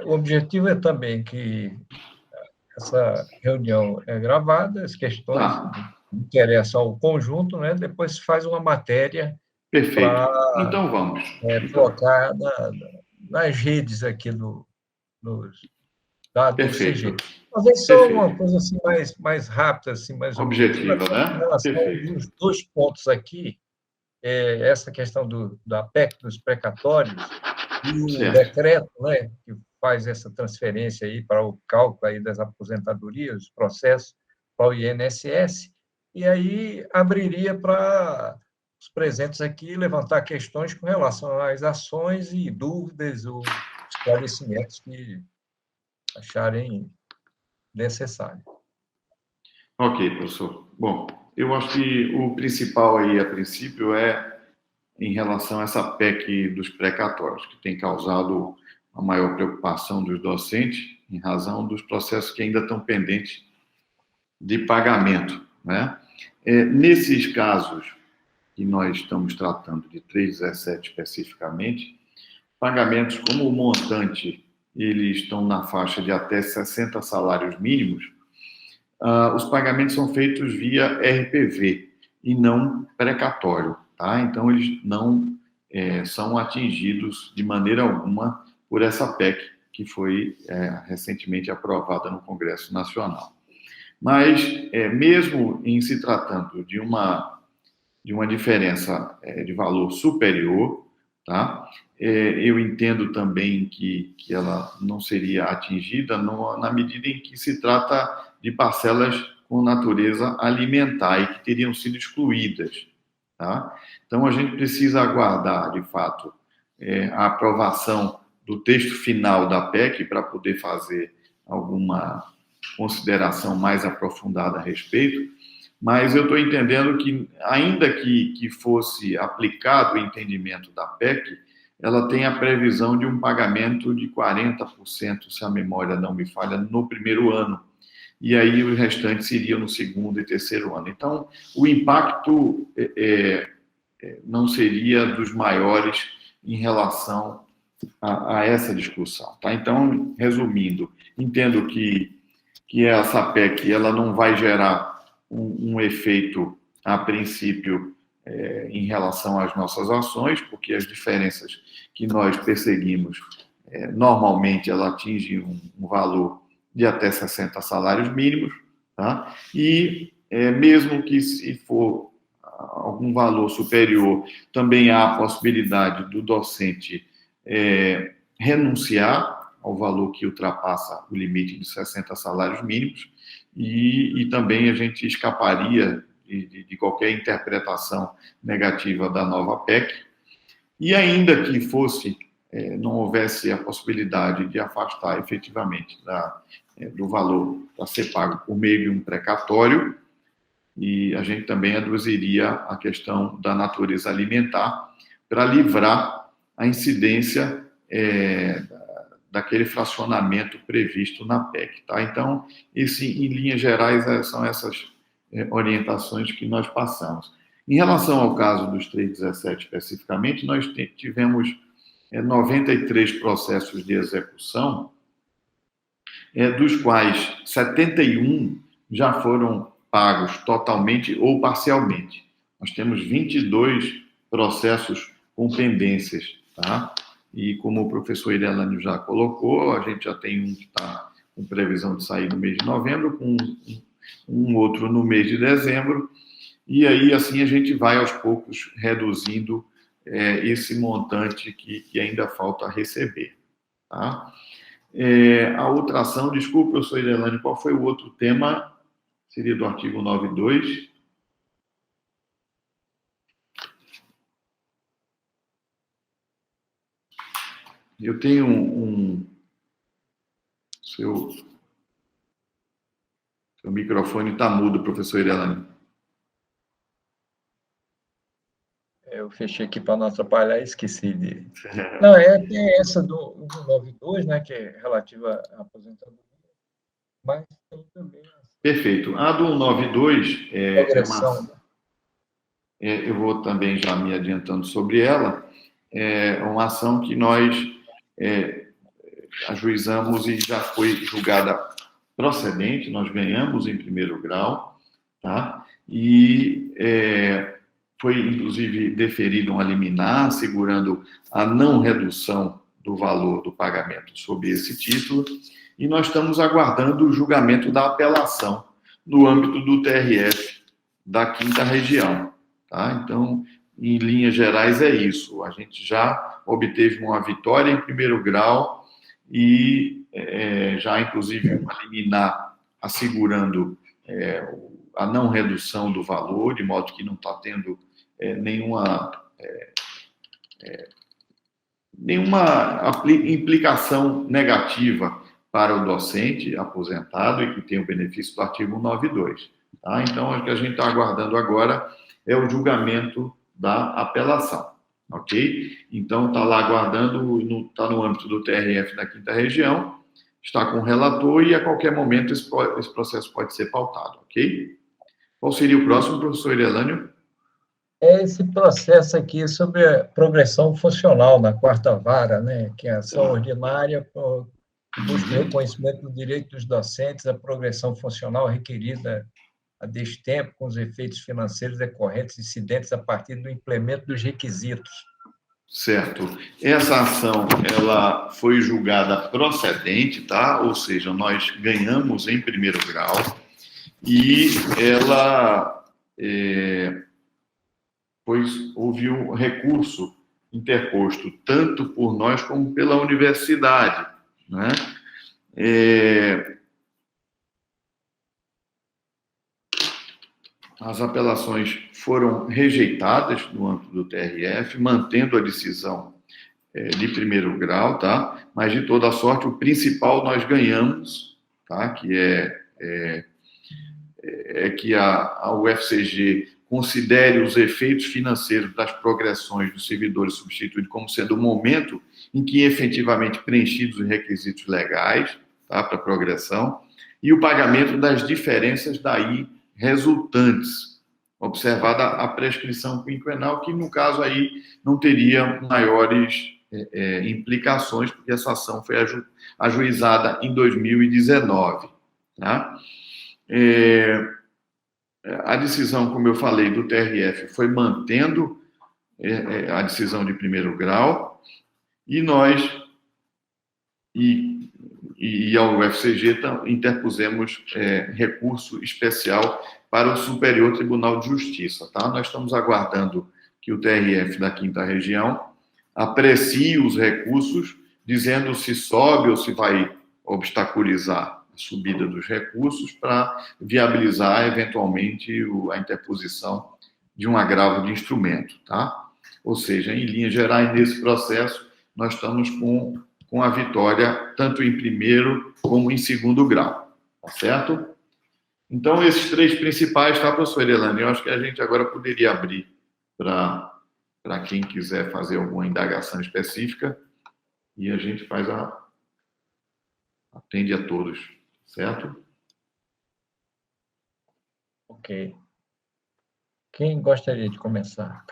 o objetivo é também que essa reunião é gravada, as questões Tá, interessam ao conjunto, né? Depois se faz uma matéria perfeito. para Então vamos. Então, colocar nas redes aqui do perfeito, CG. Talvez só uma perfeito. coisa assim mais rápida, assim, mais objetiva, Objetiva, até em né? relação Perfeito. aos dois pontos aqui, essa questão da PEC dos precatórios e o Certo. decreto, né, que faz essa transferência aí para o cálculo aí das aposentadorias, os processos para o INSS, e aí abriria para os presentes aqui levantar questões com relação às ações e dúvidas ou esclarecimentos que acharem necessário. Ok, professor. Bom, eu acho que o principal aí, a princípio, é em relação a essa PEC dos precatórios, que tem causado a maior preocupação dos docentes em razão dos processos que ainda estão pendentes de pagamento, né? Nesses casos que nós estamos tratando de 317 especificamente, pagamentos como o montante, eles estão na faixa de até 60 salários mínimos, os pagamentos são feitos via RPV e não precatório, tá? Então, eles não são atingidos de maneira alguma por essa PEC que foi recentemente aprovada no Congresso Nacional. Mas, mesmo em se tratando de uma diferença de valor superior, tá? Eu entendo também que ela não seria atingida na medida em que se trata de parcelas com natureza alimentar e que teriam sido excluídas, tá? Então, a gente precisa aguardar, de fato, a aprovação do texto final da PEC para poder fazer alguma consideração mais aprofundada a respeito, mas eu estou entendendo que, ainda que fosse aplicado o entendimento da PEC, ela tem a previsão de um pagamento de 40%, se a memória não me falha, no primeiro ano. E aí o restante seria no segundo e terceiro ano. Então, o impacto não seria dos maiores em relação a essa discussão. Tá? Então, resumindo, entendo que essa PEC ela não vai gerar um efeito, a princípio, em relação às nossas ações, porque as diferenças que nós perseguimos, normalmente, ela atinge um valor de até 60 salários mínimos, tá? E mesmo que se for algum valor superior, também há a possibilidade do docente renunciar ao valor que ultrapassa o limite de 60 salários mínimos e também a gente escaparia de qualquer interpretação negativa da nova PEC. E ainda que não houvesse a possibilidade de afastar efetivamente do valor a ser pago por meio de um precatório, e a gente também aduziria a questão da natureza alimentar para livrar a incidência daquele fracionamento previsto na PEC. Tá? Então, em linhas gerais, são essas orientações que nós passamos. Em relação ao caso dos 317 especificamente, nós tivemos 93 processos de execução, dos quais 71 já foram pagos totalmente ou parcialmente. Nós temos 22 processos com pendências, tá? E como o professor Irelânio já colocou, a gente já tem um que está com previsão de sair no mês de novembro, com um outro no mês de dezembro, e aí assim a gente vai aos poucos reduzindo esse montante que ainda falta receber, tá? A outra ação, desculpe, professor Irelânio, qual foi o outro tema? Seria do artigo 92. Eu tenho seu microfone está mudo, professor Irelânio. Eu fechei aqui para não atrapalhar e esqueci de... Não, tem essa do 192, né, que é relativa à aposentadoria, mas tem também... Perfeito. A do 192 é Progressão, uma... eu vou também já me adiantando sobre ela. É uma ação que nós ajuizamos e já foi julgada procedente, nós ganhamos em primeiro grau, tá? E foi, inclusive, deferido uma liminar, assegurando a não redução do valor do pagamento sob esse título, e nós estamos aguardando o julgamento da apelação no âmbito do TRF da Quinta Região, tá? Então, em linhas gerais, é isso. A gente já obteve uma vitória em primeiro grau e já, inclusive, uma liminar assegurando a não redução do valor, de modo que não está tendo nenhuma implicação negativa para o docente aposentado e que tem o benefício do artigo 192. Tá? Então, o que a gente está aguardando agora é o julgamento da apelação. Ok? Então, está lá aguardando, está no âmbito do TRF da Quinta Região, está com o relator e a qualquer momento esse processo pode ser pautado. Ok? Qual seria o próximo, professor Irelânio? É esse processo aqui sobre a progressão funcional na quarta vara, né, que é a ação ordinária que busca o reconhecimento do direito dos docentes, a progressão funcional requerida a destempo, com os efeitos financeiros decorrentes incidentes a partir do implemento dos requisitos. Certo. Essa ação, ela foi julgada procedente, tá? Ou seja, nós ganhamos em primeiro grau e ela, pois houve um recurso interposto tanto por nós como pela universidade, né? As apelações foram rejeitadas no âmbito do TRF, mantendo a decisão de primeiro grau, tá? Mas, de toda sorte, o principal nós ganhamos, tá? Que é que a UFCG considere os efeitos financeiros das progressões dos servidores substituídos como sendo o momento em que efetivamente preenchidos os requisitos legais, tá? Para progressão, e o pagamento das diferenças daí resultantes, observada a prescrição quinquenal, que no caso aí não teria maiores implicações, porque essa ação foi ajuizada em 2019. Tá? A decisão, como eu falei, do TRF foi mantendo a decisão de primeiro grau, e nós e ao UFCG interpusemos recurso especial para o Superior Tribunal de Justiça. Tá? Nós estamos aguardando que o TRF da Quinta Região aprecie os recursos, dizendo se sobe ou se vai obstaculizar a subida dos recursos para viabilizar, eventualmente, a interposição de um agravo de instrumento. Tá? Ou seja, em linhas gerais, nesse processo, nós estamos com a vitória, tanto em primeiro como em segundo grau, tá certo? Então, esses três principais, tá, professor Irelânio? Eu acho que a gente agora poderia abrir para quem quiser fazer alguma indagação específica e a gente atende a todos, certo? Ok. Quem gostaria de começar?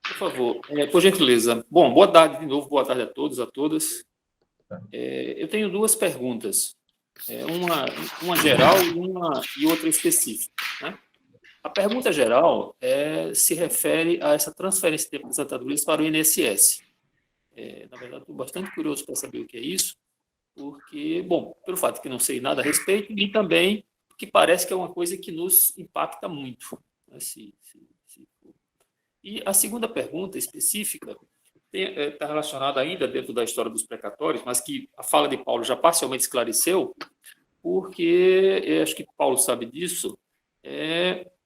Por favor, por gentileza. Bom, boa tarde de novo, boa tarde a todos, a todas. Eu tenho duas perguntas, uma geral e outra específica. Né? A pergunta geral se refere a essa transferência de aposentadorias para o INSS. Na verdade, estou bastante curioso para saber o que é isso, porque, bom, pelo fato de que não sei nada a respeito e também porque parece que é uma coisa que nos impacta muito. Né? E a segunda pergunta específica está relacionada ainda dentro da história dos precatórios, mas que a fala de Paulo já parcialmente esclareceu, porque acho que Paulo sabe disso.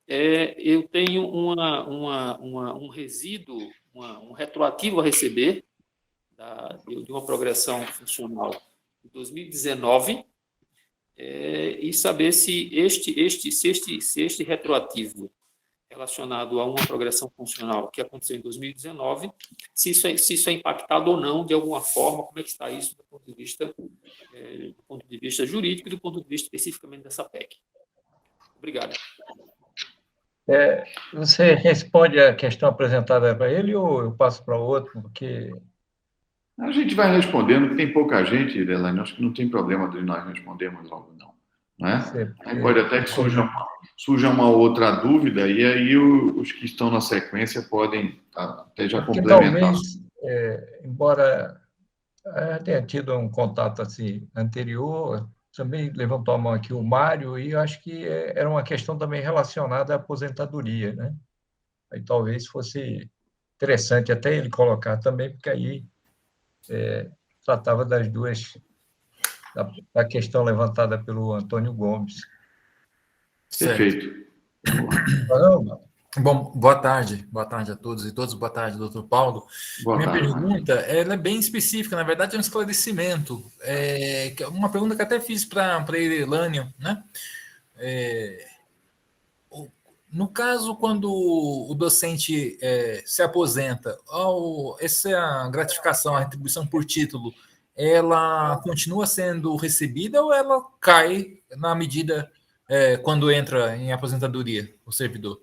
Eu tenho um resíduo, um retroativo a receber de uma progressão funcional de 2019, e saber se este retroativo relacionado a uma progressão funcional que aconteceu em 2019, se isso é impactado ou não de alguma forma, como é que está isso do ponto de vista jurídico e do ponto de vista especificamente dessa PEC. Obrigado. Você responde a questão apresentada para ele ou eu passo para outro? Porque A gente vai respondendo, tem pouca gente, Elaine, acho que não tem problema de nós respondermos logo, não. Né? Aí pode até que surja uma outra dúvida, e aí os que estão na sequência podem até já porque complementar. talvez, embora tenha tido um contato assim anterior, também levantou a mão aqui o Mário, e eu acho que era uma questão também relacionada à aposentadoria, né? Aí talvez fosse interessante até ele colocar também, porque aí tratava das duas, da questão levantada pelo Antônio Gomes. Certo. Perfeito. Vamos lá. Não, Bom, boa tarde a todos e todas. Boa tarde, doutor Paulo. Boa Minha tarde, pergunta, ela é bem específica, na verdade é um esclarecimento. Uma pergunta que até fiz para Elânio, né? No caso, quando o docente se aposenta, essa gratificação, a retribuição por título, ela continua sendo recebida ou ela cai na medida quando entra em aposentadoria, o servidor?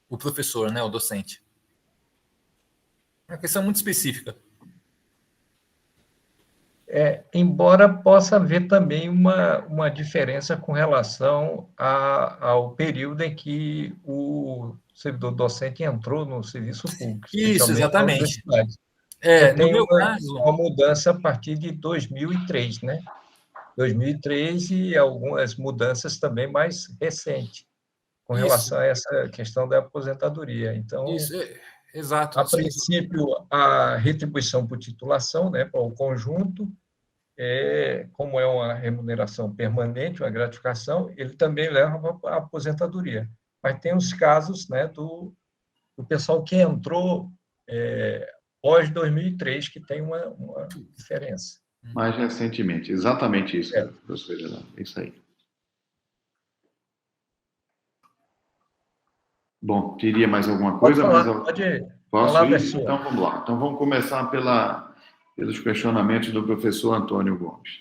O professor, né, o docente. É uma questão muito específica. embora possa haver também uma diferença com relação ao período em que o servidor docente entrou no serviço público, Isso, especialmente na exatamente. universidade. Você No tem meu caso... uma mudança a partir de 2003, né? 2003 e algumas mudanças também mais recentes com Isso, relação a essa questão da aposentadoria. Então, isso, exato. a princípio, a retribuição por titulação, né, para o conjunto, como é uma remuneração permanente, uma gratificação, ele também leva para a aposentadoria. Mas tem os casos, né, do pessoal que entrou pós 2003, que tem uma diferença. Mais recentemente, exatamente isso, professor Geraldo. Isso aí. Bom, teria mais alguma coisa? Pode Posso falar, ir? pessoal. Então, vamos lá. Então, vamos começar pelos questionamentos do professor Antônio Gomes.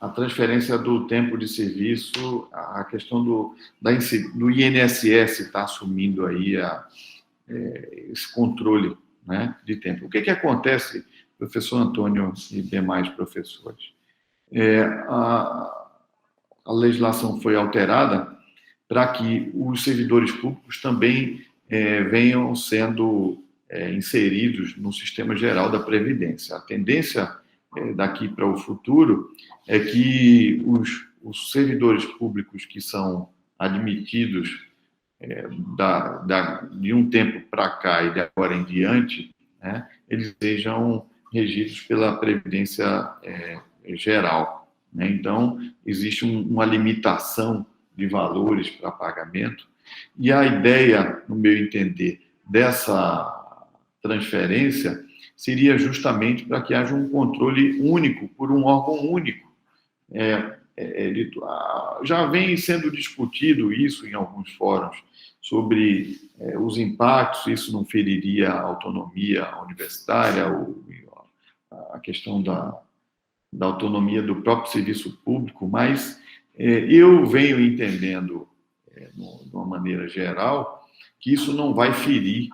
A transferência do tempo de serviço, a questão do INSS está assumindo aí esse controle, né, de tempo. O que acontece, professor Antônio e demais professores? A legislação foi alterada para que os servidores públicos também venham sendo inseridos no sistema geral da Previdência. A tendência daqui para o futuro é que os servidores públicos que são admitidos de um tempo para cá e de agora em diante, né, eles sejam regidos pela Previdência Geral. Né? Então, existe uma limitação de valores para pagamento, e a ideia, no meu entender, dessa transferência seria justamente para que haja um controle único por um órgão único. Já vem sendo discutido isso em alguns fóruns, sobre os impactos, isso não feriria a autonomia universitária, ou a questão da autonomia do próprio serviço público, mas eu venho entendendo, de uma maneira geral, que isso não vai ferir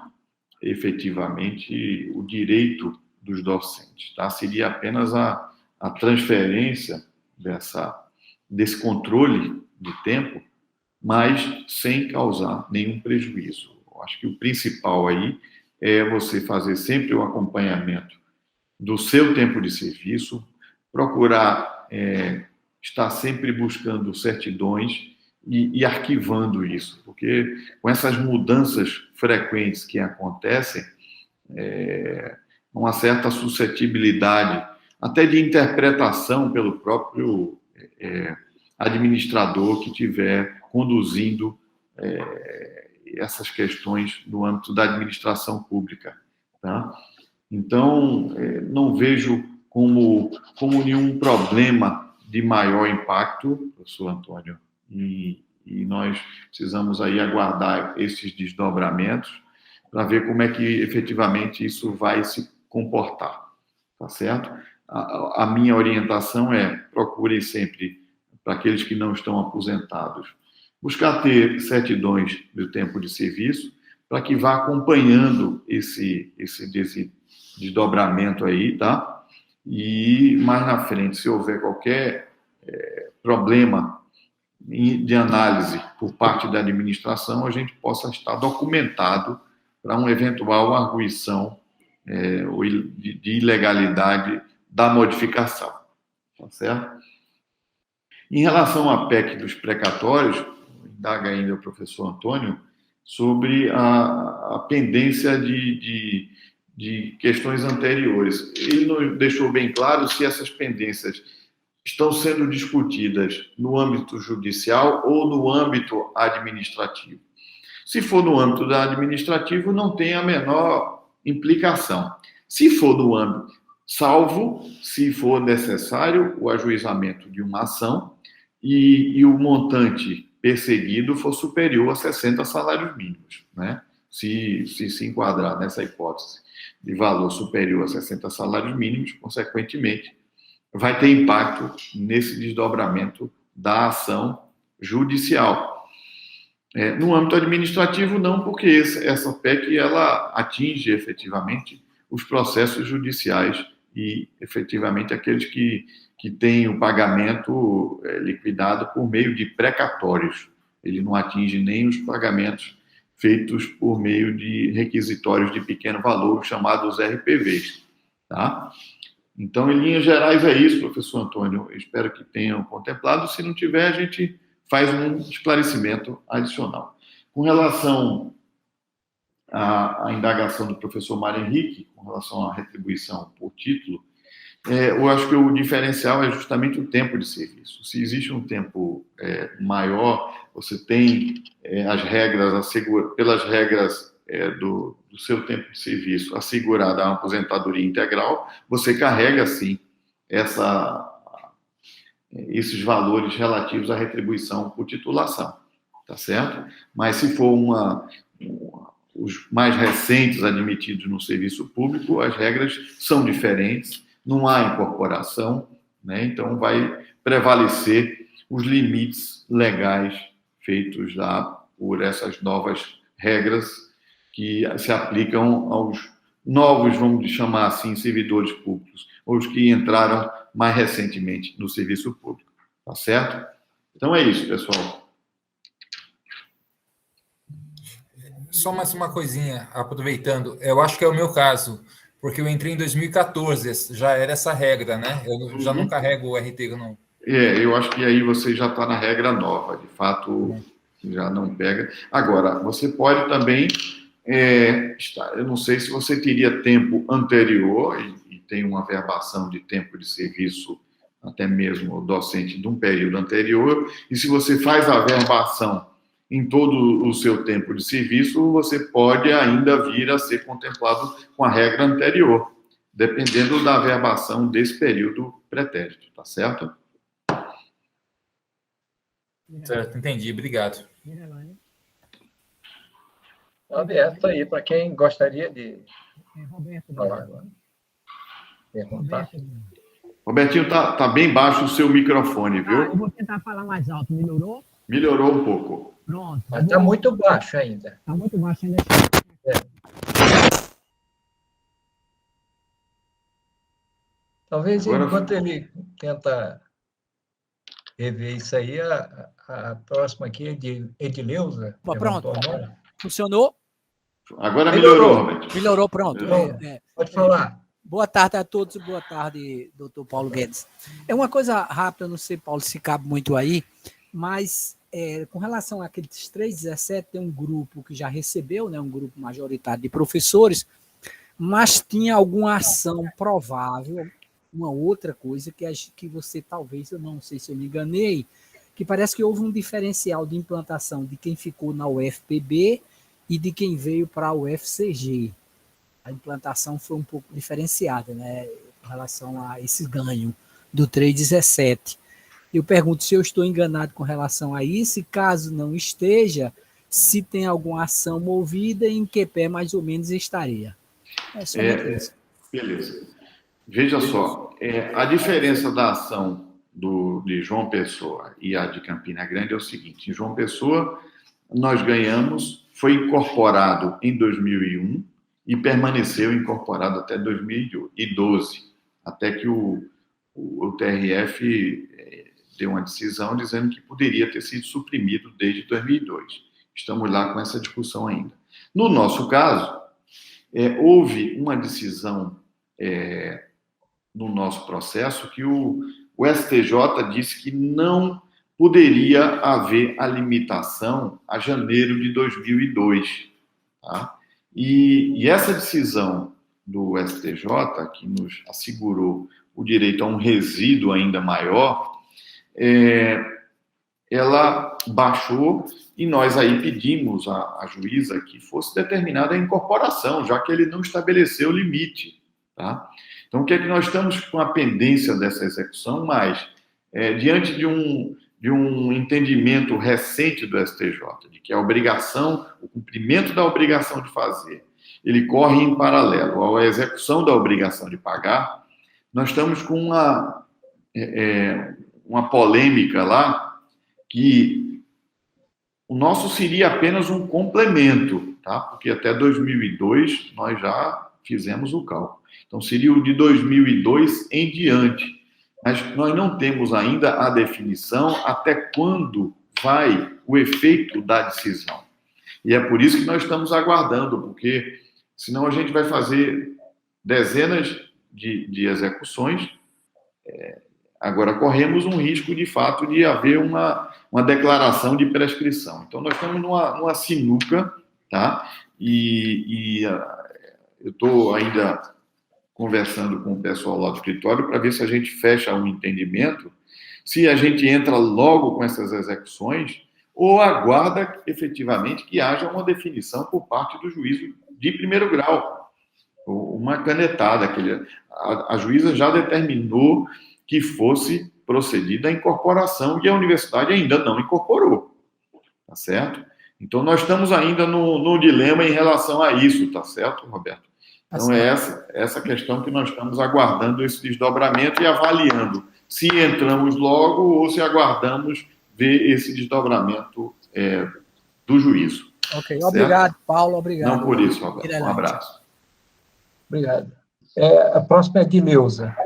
efetivamente o direito dos docentes. Tá? Seria apenas a transferência desse controle de tempo, mas sem causar nenhum prejuízo. Eu acho que o principal aí é você fazer sempre o acompanhamento do seu tempo de serviço, procurar estar sempre buscando certidões e arquivando isso, porque com essas mudanças frequentes que acontecem, uma certa suscetibilidade, até de interpretação pelo próprio administrador que estiver conduzindo essas questões no âmbito da administração pública. Tá? Então, não vejo como nenhum problema de maior impacto, professor Antônio, e nós precisamos aí aguardar esses desdobramentos para ver como é que efetivamente isso vai se comportar, tá certo? A minha orientação procure sempre, para aqueles que não estão aposentados, buscar ter certidões do tempo de serviço, para que vá acompanhando esse desdobramento aí, tá? E mais na frente, se houver qualquer problema de análise por parte da administração, a gente possa estar documentado para uma eventual arguição de ilegalidade da modificação, tá certo? Em relação à PEC dos precatórios, indaga ainda o professor Antônio, sobre a pendência de questões anteriores. Ele nos deixou bem claro se essas pendências estão sendo discutidas no âmbito judicial ou no âmbito administrativo. Se for no âmbito administrativo, não tem a menor implicação. Se for no âmbito, salvo se for necessário o ajuizamento de uma ação e o montante perseguido for superior a 60 salários mínimos, né? Se enquadrar nessa hipótese de valor superior a 60 salários mínimos, consequentemente, vai ter impacto nesse desdobramento da ação judicial. No âmbito administrativo, não, porque essa PEC ela atinge efetivamente os processos judiciais e efetivamente aqueles que têm o pagamento liquidado por meio de precatórios. Ele não atinge nem os pagamentos feitos por meio de requisitórios de pequeno valor, chamados RPVs. Tá? Então, em linhas gerais, é isso, professor Antônio. Eu espero que tenham contemplado. Se não tiver, a gente faz um esclarecimento adicional. Com relação à indagação do professor Mário Henrique, com relação à retribuição por título, eu acho que o diferencial é justamente o tempo de serviço. Se existe um tempo maior, você tem as regras, pelas regras do seu tempo de serviço assegurada a aposentadoria integral, você carrega, sim, esses valores relativos à retribuição por titulação, tá certo? Mas se for os mais recentes admitidos no serviço público, as regras são diferentes, não há incorporação, né? Então vai prevalecer os limites legais feitos lá por essas novas regras que se aplicam aos novos, vamos chamar assim, servidores públicos, ou os que entraram mais recentemente no serviço público, tá certo? Então é isso, pessoal. Só mais uma coisinha, aproveitando, eu acho que é o meu caso, porque eu entrei em 2014, já era essa regra, né? Eu já não carrego o RT, não. Eu acho que aí você já está na regra nova, de fato, já não pega. Agora, você pode também, eu não sei se você teria tempo anterior, e tem uma verbação de tempo de serviço, até mesmo docente, de um período anterior, e se você faz a verbação em todo o seu tempo de serviço, você pode ainda vir a ser contemplado com a regra anterior, dependendo da verbação desse período pretérito, tá certo? Certo, entendi, obrigado. Aberto aí para quem gostaria de falar agora. Perguntar. Robertinho, tá bem baixo o seu microfone, viu? Eu vou tentar falar mais alto. Melhorou? Melhorou um pouco. Pronto. Mas está muito baixo ainda. Está muito baixo ainda. Talvez, Agora, enquanto ele tenta rever isso aí, a próxima aqui é de Edileuza. Pronto. Funcionou? Agora melhorou, Roberto. Melhorou, pronto. Pode falar. Boa tarde a todos, boa tarde, doutor Paulo Guedes. É uma coisa rápida, não sei, Paulo, se cabe muito aí, mas com relação àqueles 317, tem um grupo que já recebeu, né, um grupo majoritário de professores, mas tinha alguma ação provável, uma outra coisa que você talvez, eu não sei se eu me enganei, que parece que houve um diferencial de implantação de quem ficou na UFPB e de quem veio para a UFCG. A implantação foi um pouco diferenciada, né, com relação a esse ganho do 317. Eu pergunto se eu estou enganado com relação a isso, e caso não esteja, se tem alguma ação movida e em que pé mais ou menos estaria. É só isso. Beleza. Veja só, a diferença da ação de João Pessoa e a de Campina Grande é o seguinte: em João Pessoa, nós ganhamos, foi incorporado em 2001 e permaneceu incorporado até 2012, até que o TRF deu uma decisão dizendo que poderia ter sido suprimido desde 2002. Estamos lá com essa discussão ainda. No nosso caso, houve uma decisão no nosso processo que o STJ disse que não poderia haver a limitação a janeiro de 2002. Tá? E essa decisão do STJ, que nos assegurou o direito a um resíduo ainda maior, ela baixou e nós aí pedimos à juíza que fosse determinada a incorporação, já que ele não estabeleceu limite. Tá? Então, o que é que nós estamos com a pendência dessa execução? Mas, diante de um entendimento recente do STJ, de que o cumprimento da obrigação de fazer, ele corre em paralelo à execução da obrigação de pagar, nós estamos com uma polêmica lá, que o nosso seria apenas um complemento, tá? Porque até 2002 nós já fizemos o cálculo. Então, seria o de 2002 em diante. Mas nós não temos ainda a definição até quando vai o efeito da decisão. E é por isso que nós estamos aguardando, porque senão a gente vai fazer dezenas de execuções. Agora, corremos um risco, de fato, de haver uma declaração de prescrição. Então, nós estamos numa sinuca, tá? E eu estou ainda conversando com o pessoal lá do escritório para ver se a gente fecha um entendimento, se a gente entra logo com essas execuções ou aguarda efetivamente que haja uma definição por parte do juízo de primeiro grau, uma canetada. A juíza já determinou que fosse procedida a incorporação e a universidade ainda não incorporou, tá certo? Então, nós estamos ainda no dilema em relação a isso, tá certo, Roberto? Então, é essa questão que nós estamos aguardando esse desdobramento e avaliando se entramos logo ou se aguardamos ver esse desdobramento do juízo. Ok, certo? Obrigado, Paulo, obrigado. Não por isso, Roberto. Um abraço. Obrigado. A próxima é de Neuza.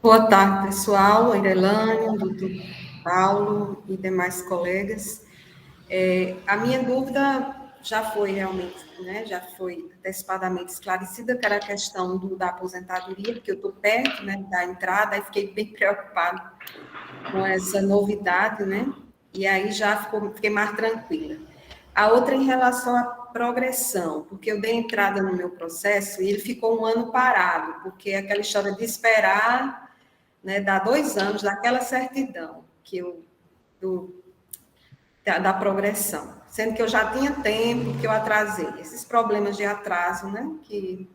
Boa tarde, pessoal, Irelane, doutor Paulo e demais colegas. A minha dúvida já foi realmente, né, já foi antecipadamente esclarecida, que era a questão da aposentadoria, porque eu estou perto, né, da entrada, e fiquei bem preocupada com essa novidade, né, e aí já fiquei mais tranquila. A outra em relação à progressão, porque eu dei entrada no meu processo e ele ficou um ano parado, porque aquela história de esperar, né, dar 2 anos daquela certidão da progressão, sendo que eu já tinha tempo, que eu atrasei, esses problemas de atraso, né, que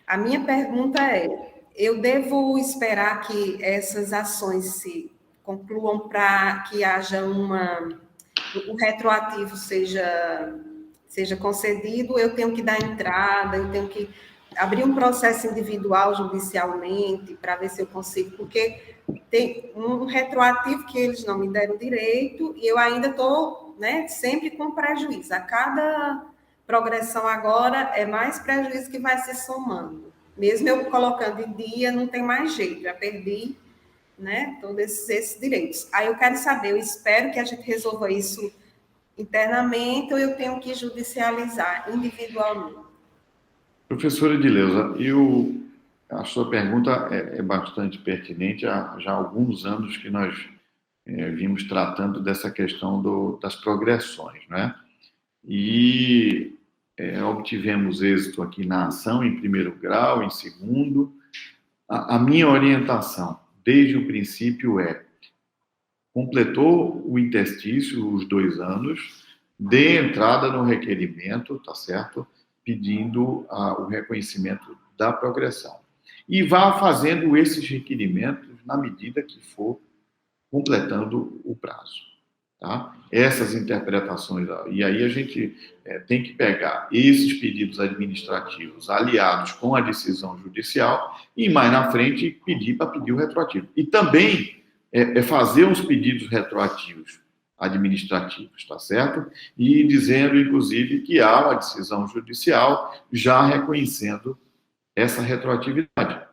a minha pergunta eu devo esperar que essas ações se concluam para que haja o retroativo seja concedido, eu tenho que dar entrada, eu tenho que abrir um processo individual judicialmente para ver se eu consigo, porque tem um retroativo que eles não me deram direito e eu ainda estou, né, sempre com prejuízo. A cada progressão agora é mais prejuízo que vai se somando. Mesmo eu colocando em dia, não tem mais jeito, já perdi, né, todos esses direitos. Aí eu quero saber, eu espero que a gente resolva isso internamente ou eu tenho que judicializar individualmente? Professora Edileuza, a sua pergunta é bastante pertinente. Há já alguns anos que nós vimos tratando dessa questão das progressões, né? E obtivemos êxito aqui na ação em primeiro grau, em segundo. A minha orientação, desde o princípio, completou o interstício, os 2 anos, dê entrada no requerimento, tá certo? Pedindo o reconhecimento da progressão. E vá fazendo esses requerimentos na medida que for completando o prazo. tá? Essas interpretações. E aí a gente tem que pegar esses pedidos administrativos aliados com a decisão judicial e, mais na frente, pedir o retroativo. E também fazer uns pedidos retroativos administrativos, tá certo? E dizendo, inclusive, que há uma decisão judicial já reconhecendo essa retroatividade,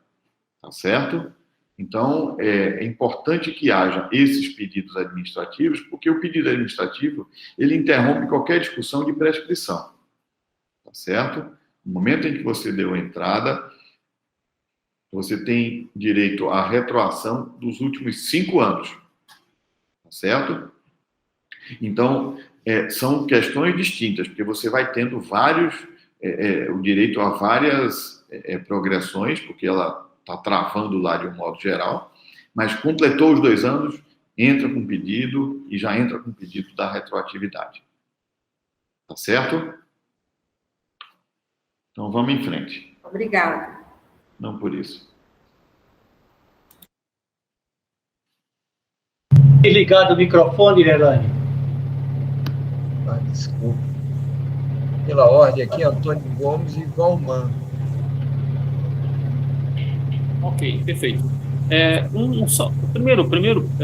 tá certo? Então, é importante que haja esses pedidos administrativos, porque o pedido administrativo, ele interrompe qualquer discussão de prescrição, tá certo? No momento em que você deu a entrada, você tem direito à retroação dos últimos 5 anos, tá certo? Então, são questões distintas, porque você vai tendo o direito a várias progressões, porque ela está travando lá de um modo geral, mas completou os 2 anos, entra com pedido e já entra com pedido da retroatividade. Tá certo? Então, vamos em frente. Obrigada. Não por isso. Ligado o microfone, Lerane. Desculpa. Pela ordem aqui, Antônio Gomes e Valman. Ok, perfeito.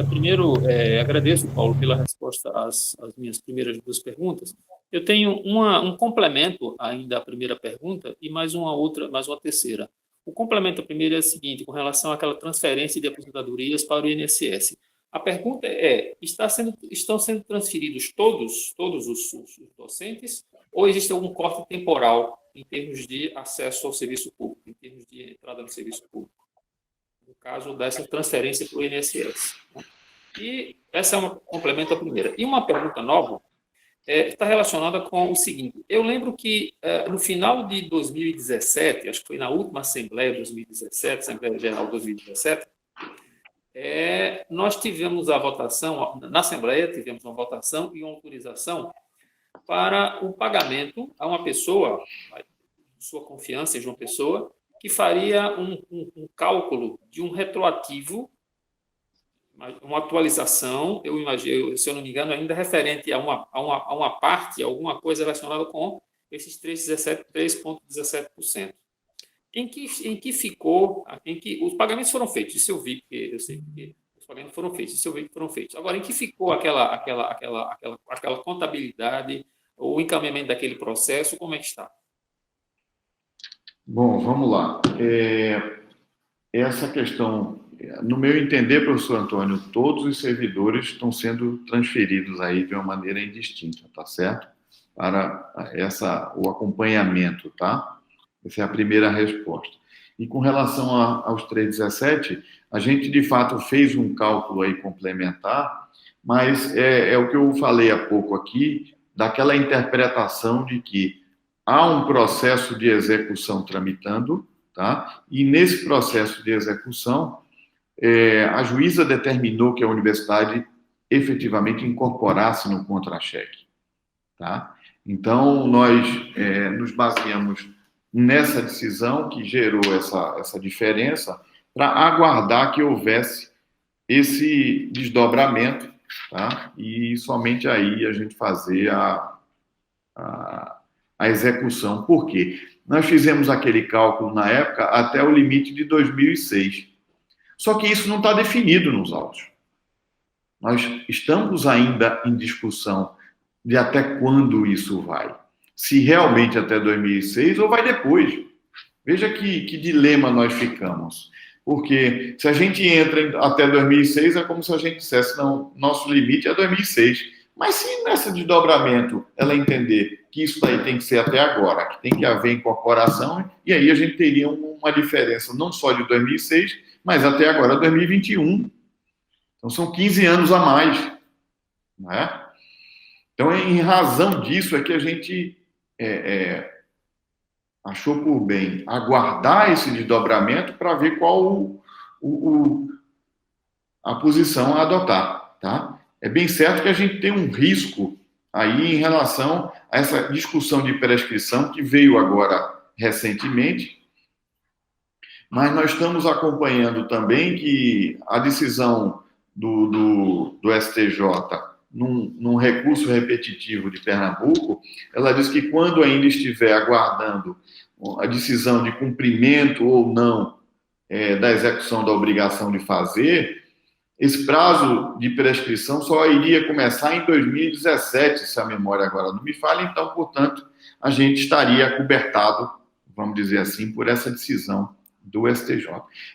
Primeiro, agradeço, Paulo, pela resposta às minhas primeiras 2 perguntas. Eu tenho um complemento ainda à primeira pergunta e mais uma terceira. O complemento à primeira é o seguinte, com relação àquela transferência de aposentadorias para o INSS. A pergunta estão sendo transferidos todos os docentes ou existe algum corte temporal em termos de acesso ao serviço público, em termos de entrada no serviço público? No caso dessa transferência para o INSS. E essa é um complemento à primeira. E uma pergunta nova está relacionada com o seguinte. Eu lembro que no final de 2017, acho que foi na última Assembleia de 2017, Assembleia Geral de 2017, nós tivemos a votação, na Assembleia tivemos uma votação e uma autorização para o pagamento a uma pessoa, sua confiança de uma pessoa, que faria um cálculo de um retroativo, uma atualização, eu imagino, se eu não me engano, ainda referente a uma parte, alguma coisa relacionada com esses 3,17%. Em que ficou, em que os pagamentos foram feitos, isso eu vi, porque eu sei que os pagamentos foram feitos, isso eu vi que foram feitos. Agora, em que ficou aquela contabilidade, o encaminhamento daquele processo, como é que está? Bom, vamos lá. Essa questão, no meu entender, professor Antônio, todos os servidores estão sendo transferidos aí de uma maneira indistinta, tá certo? Para o acompanhamento, tá? Essa é a primeira resposta. E com relação aos 3,17, a gente, de fato, fez um cálculo aí complementar, mas é o que eu falei há pouco aqui, daquela interpretação de que há um processo de execução tramitando, tá? E nesse processo de execução, a juíza determinou que a universidade efetivamente incorporasse no contra-cheque, tá? Então, nós nos baseamos nessa decisão que gerou essa diferença para aguardar que houvesse esse desdobramento, tá? E somente aí a gente fazer a execução. Por quê? Nós fizemos aquele cálculo na época até o limite de 2006. Só que isso não está definido nos autos. Nós estamos ainda em discussão de até quando isso vai. Se realmente até 2006 ou vai depois. Veja que dilema nós ficamos. Porque se a gente entra até 2006, é como se a gente dissesse, não, nosso limite é 2006. Mas se nesse desdobramento ela entender que isso daí tem que ser até agora, que tem que haver incorporação, e aí a gente teria uma diferença não só de 2006, mas até agora 2021. Então são 15 anos a mais. Não é? Então, em razão disso, é que a gente achou por bem aguardar esse desdobramento para ver qual a posição a adotar, tá? É bem certo que a gente tem um risco aí em relação a essa discussão de prescrição que veio agora recentemente, mas nós estamos acompanhando também que a decisão do STJ num recurso repetitivo de Pernambuco, ela diz que quando ainda estiver aguardando a decisão de cumprimento ou não da execução da obrigação de fazer, esse prazo de prescrição só iria começar em 2017, se a memória agora não me falha, então, portanto, a gente estaria acobertado, vamos dizer assim, por essa decisão do STJ.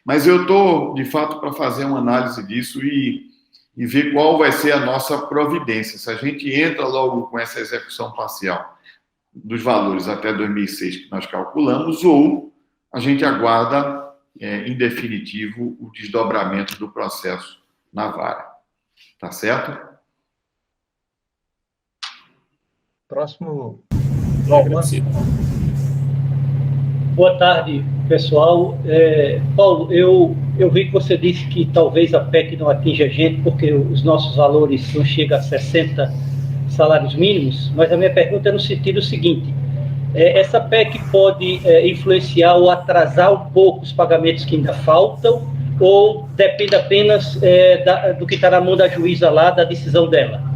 Mas eu estou, de fato, para fazer uma análise disso e ver qual vai ser a nossa providência. Se a gente entra logo com essa execução parcial dos valores até 2006 que nós calculamos, ou a gente aguarda, em definitivo, o desdobramento do processo na vara. Tá certo? Próximo. Boa tarde, pessoal. Paulo, eu vi que você disse que talvez a PEC não atinja a gente porque os nossos valores não chegam a 60 salários mínimos, mas a minha pergunta é no sentido seguinte: essa PEC pode influenciar ou atrasar um pouco os pagamentos que ainda faltam, ou depende apenas do que está na mão da juíza lá, da decisão dela?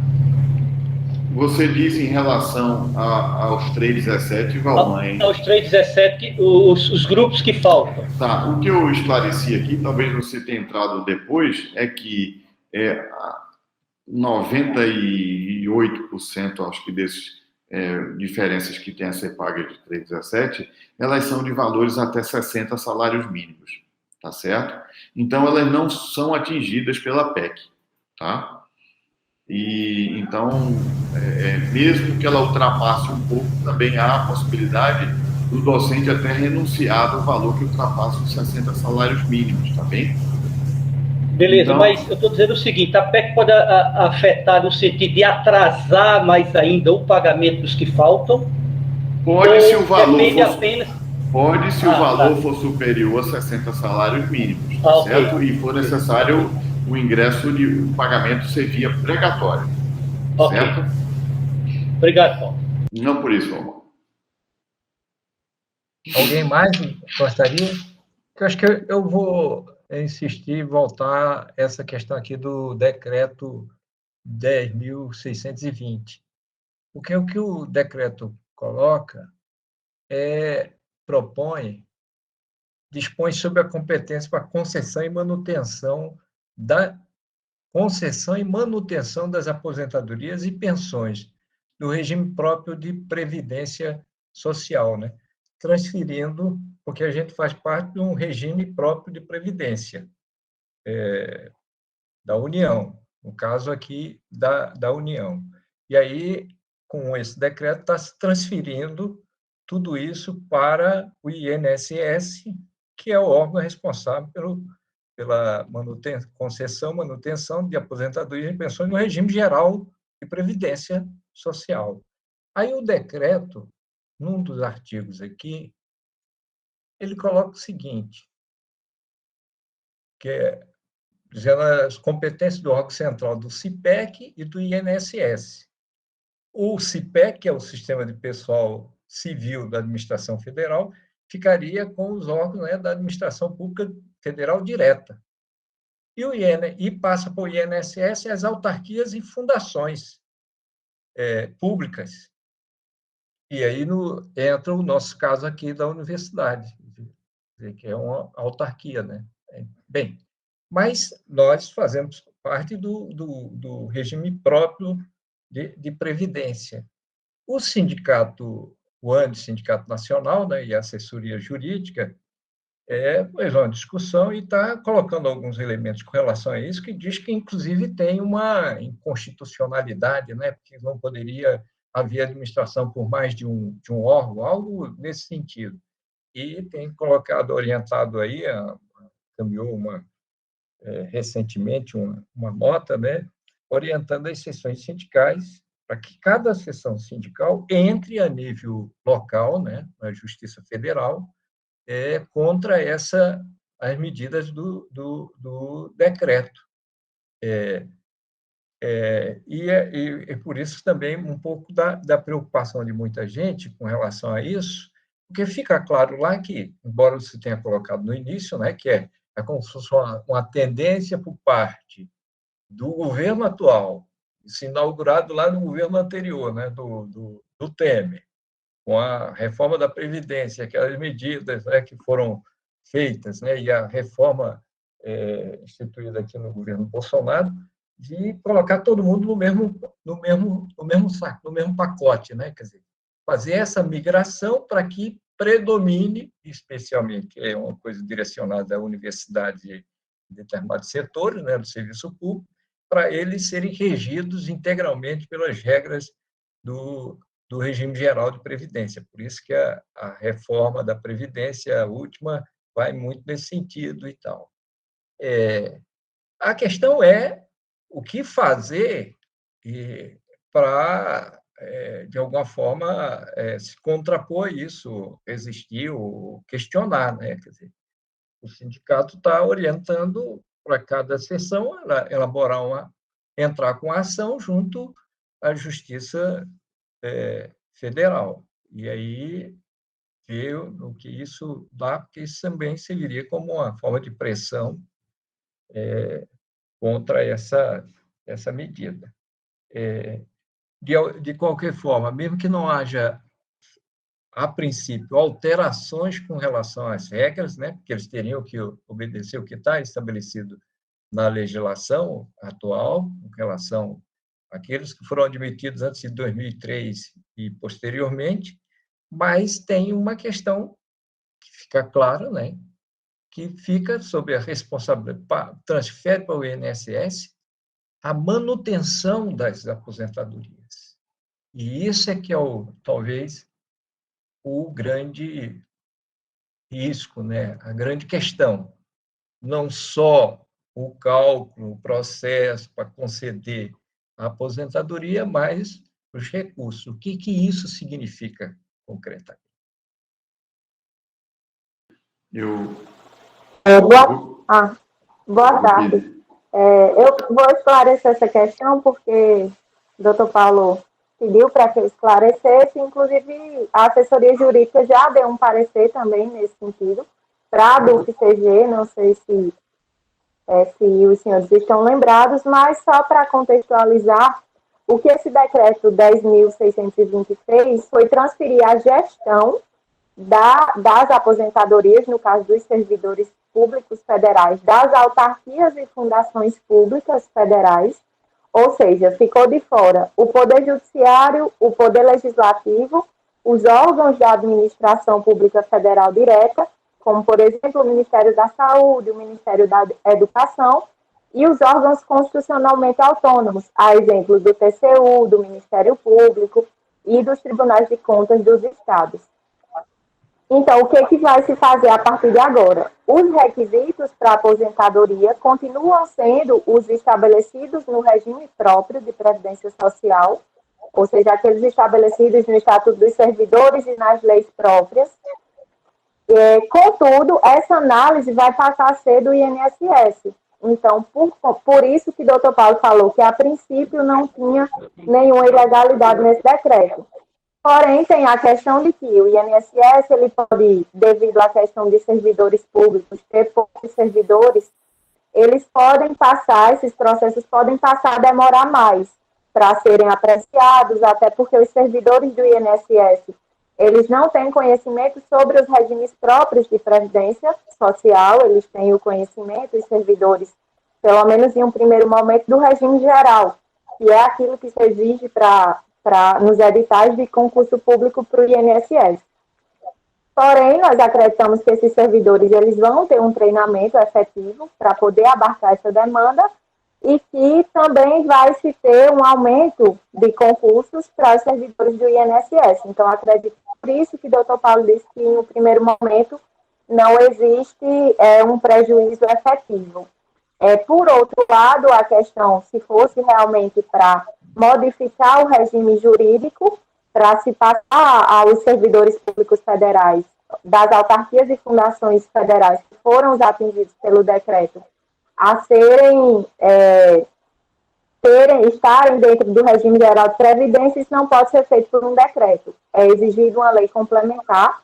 Você diz em relação aos 317, Valmãe? Aos 317, os grupos que faltam. Tá, o que eu esclareci aqui, talvez você tenha entrado depois, é que 98%, acho que desses diferenças que tem a ser paga de 317, elas são de valores até 60 salários mínimos, tá certo? Então, elas não são atingidas pela PEC, tá? E, então, mesmo que ela ultrapasse um pouco, também há a possibilidade do docente até renunciar ao valor que ultrapassa os 60 salários mínimos, tá bem? Beleza, então, mas eu estou dizendo o seguinte: a PEC pode afetar no sentido de atrasar mais ainda o pagamento dos que faltam? Pode, se o valor for superior a 60 salários mínimos, tá certo? Okay. E for necessário o ingresso de o pagamento ser via precatório, okay, certo? Obrigado, Paulo. Não por isso, Paulo. Alguém mais gostaria? Eu acho que eu vou insistir em voltar essa questão aqui do decreto 10.620. Porque o que o decreto coloca dispõe sobre a competência para concessão e manutenção das aposentadorias e pensões do regime próprio de previdência social, né? Transferindo, porque a gente faz parte de um regime próprio de previdência da União, no caso aqui da União. E aí, com esse decreto, está se transferindo tudo isso para o INSS, que é o órgão responsável pela concessão, manutenção de aposentadoria e pensões no regime geral de previdência social. Aí o decreto, num dos artigos aqui, ele coloca o seguinte, que é dizendo as competências do órgão central do CIPEC e do INSS. O CIPEC, que é o Sistema de Pessoal Civil da Administração Federal, ficaria com os órgãos, né, da Administração Pública Federal direta. E passa para o INSS as autarquias e fundações públicas. E aí entra o nosso caso aqui da universidade, que é uma autarquia, né? Bem, mas nós fazemos parte do regime próprio de previdência. O sindicato, o ANDE, Sindicato Nacional, né, e a assessoria jurídica, fez uma discussão e está colocando alguns elementos com relação a isso, que diz que, inclusive, tem uma inconstitucionalidade, né, porque não poderia haver administração por mais de um órgão, algo nesse sentido. E tem orientado aí, caminhou recentemente uma nota, né, orientando as seções sindicais para que cada seção sindical entre a nível local, né, na Justiça Federal, contra as medidas do decreto. E por isso também um pouco da preocupação de muita gente com relação a isso, porque fica claro lá que, embora você tenha colocado no início, né, que é como se fosse uma tendência por parte do governo atual Isso inaugurado lá no governo anterior, né, do Temer, com a reforma da Previdência, aquelas medidas, né, que foram feitas, né, e a reforma instituída aqui no governo Bolsonaro, de colocar todo mundo no mesmo saco, no mesmo pacote, né? Quer dizer, fazer essa migração para que predomine, especialmente, é uma coisa direcionada à universidade em determinados setores, né, do serviço público, para eles serem regidos integralmente pelas regras do regime geral de previdência. Por isso que a reforma da Previdência, a última, vai muito nesse sentido e tal. A questão é o que fazer para, de alguma forma, se contrapor a isso, resistir ou questionar, né? Quer dizer, o sindicato está orientando para cada sessão entrar com a ação junto à Justiça Federal. E aí ver o que isso dá, porque isso também serviria como uma forma de pressão contra essa medida. De qualquer forma, mesmo que não haja, a princípio, alterações com relação às regras, né, porque eles teriam que obedecer o que está estabelecido na legislação atual, com relação àqueles que foram admitidos antes de 2003 e posteriormente, mas tem uma questão que fica clara, né, que fica sob a responsabilidade, transfere para o INSS a manutenção das aposentadorias. E isso é que é, talvez, o grande risco, né? A grande questão. Não só o cálculo, o processo para conceder a aposentadoria, mas os recursos. O que isso significa concretamente? Boa tarde. Eu vou esclarecer essa questão porque o doutor Paulo pediu para que eu esclarecesse, inclusive a assessoria jurídica já deu um parecer também nesse sentido, para a DUFCG, não sei se os senhores estão lembrados, mas só para contextualizar, o que esse decreto 10.623 foi transferir a gestão das aposentadorias, no caso dos servidores públicos federais, das autarquias e fundações públicas federais, ou seja, ficou de fora o Poder Judiciário, o Poder Legislativo, os órgãos da administração pública federal direta, como, por exemplo, o Ministério da Saúde, o Ministério da Educação, e os órgãos constitucionalmente autônomos, a exemplo do TCU, do Ministério Público e dos Tribunais de Contas dos Estados. Então, o que vai se fazer a partir de agora? Os requisitos para aposentadoria continuam sendo os estabelecidos no regime próprio de previdência social, ou seja, aqueles estabelecidos no Estatuto dos Servidores e nas leis próprias. Contudo, essa análise vai passar a ser do INSS. Então, por isso que o doutor Paulo falou que, a princípio, não tinha nenhuma ilegalidade nesse decreto. Porém, tem a questão de que o INSS, ele pode, devido à questão de servidores públicos, ter poucos servidores, eles podem passar, esses processos podem passar a demorar mais para serem apreciados, até porque os servidores do INSS, eles não têm conhecimento sobre os regimes próprios de previdência social, eles têm o conhecimento, os servidores, pelo menos em um primeiro momento, do regime geral, que é aquilo que se exige nos editais de concurso público para o INSS. Porém, nós acreditamos que esses servidores eles vão ter um treinamento efetivo para poder abarcar essa demanda e que também vai se ter um aumento de concursos para os servidores do INSS. Então, acredito por isso que o doutor Paulo disse que, no primeiro momento, não existe um prejuízo efetivo. Por outro lado, a questão, se fosse realmente para modificar o regime jurídico, para se passar aos servidores públicos federais, das autarquias e fundações federais que foram os atingidos pelo decreto, a estarem dentro do regime geral de previdência, isso não pode ser feito por um decreto. É exigido uma lei complementar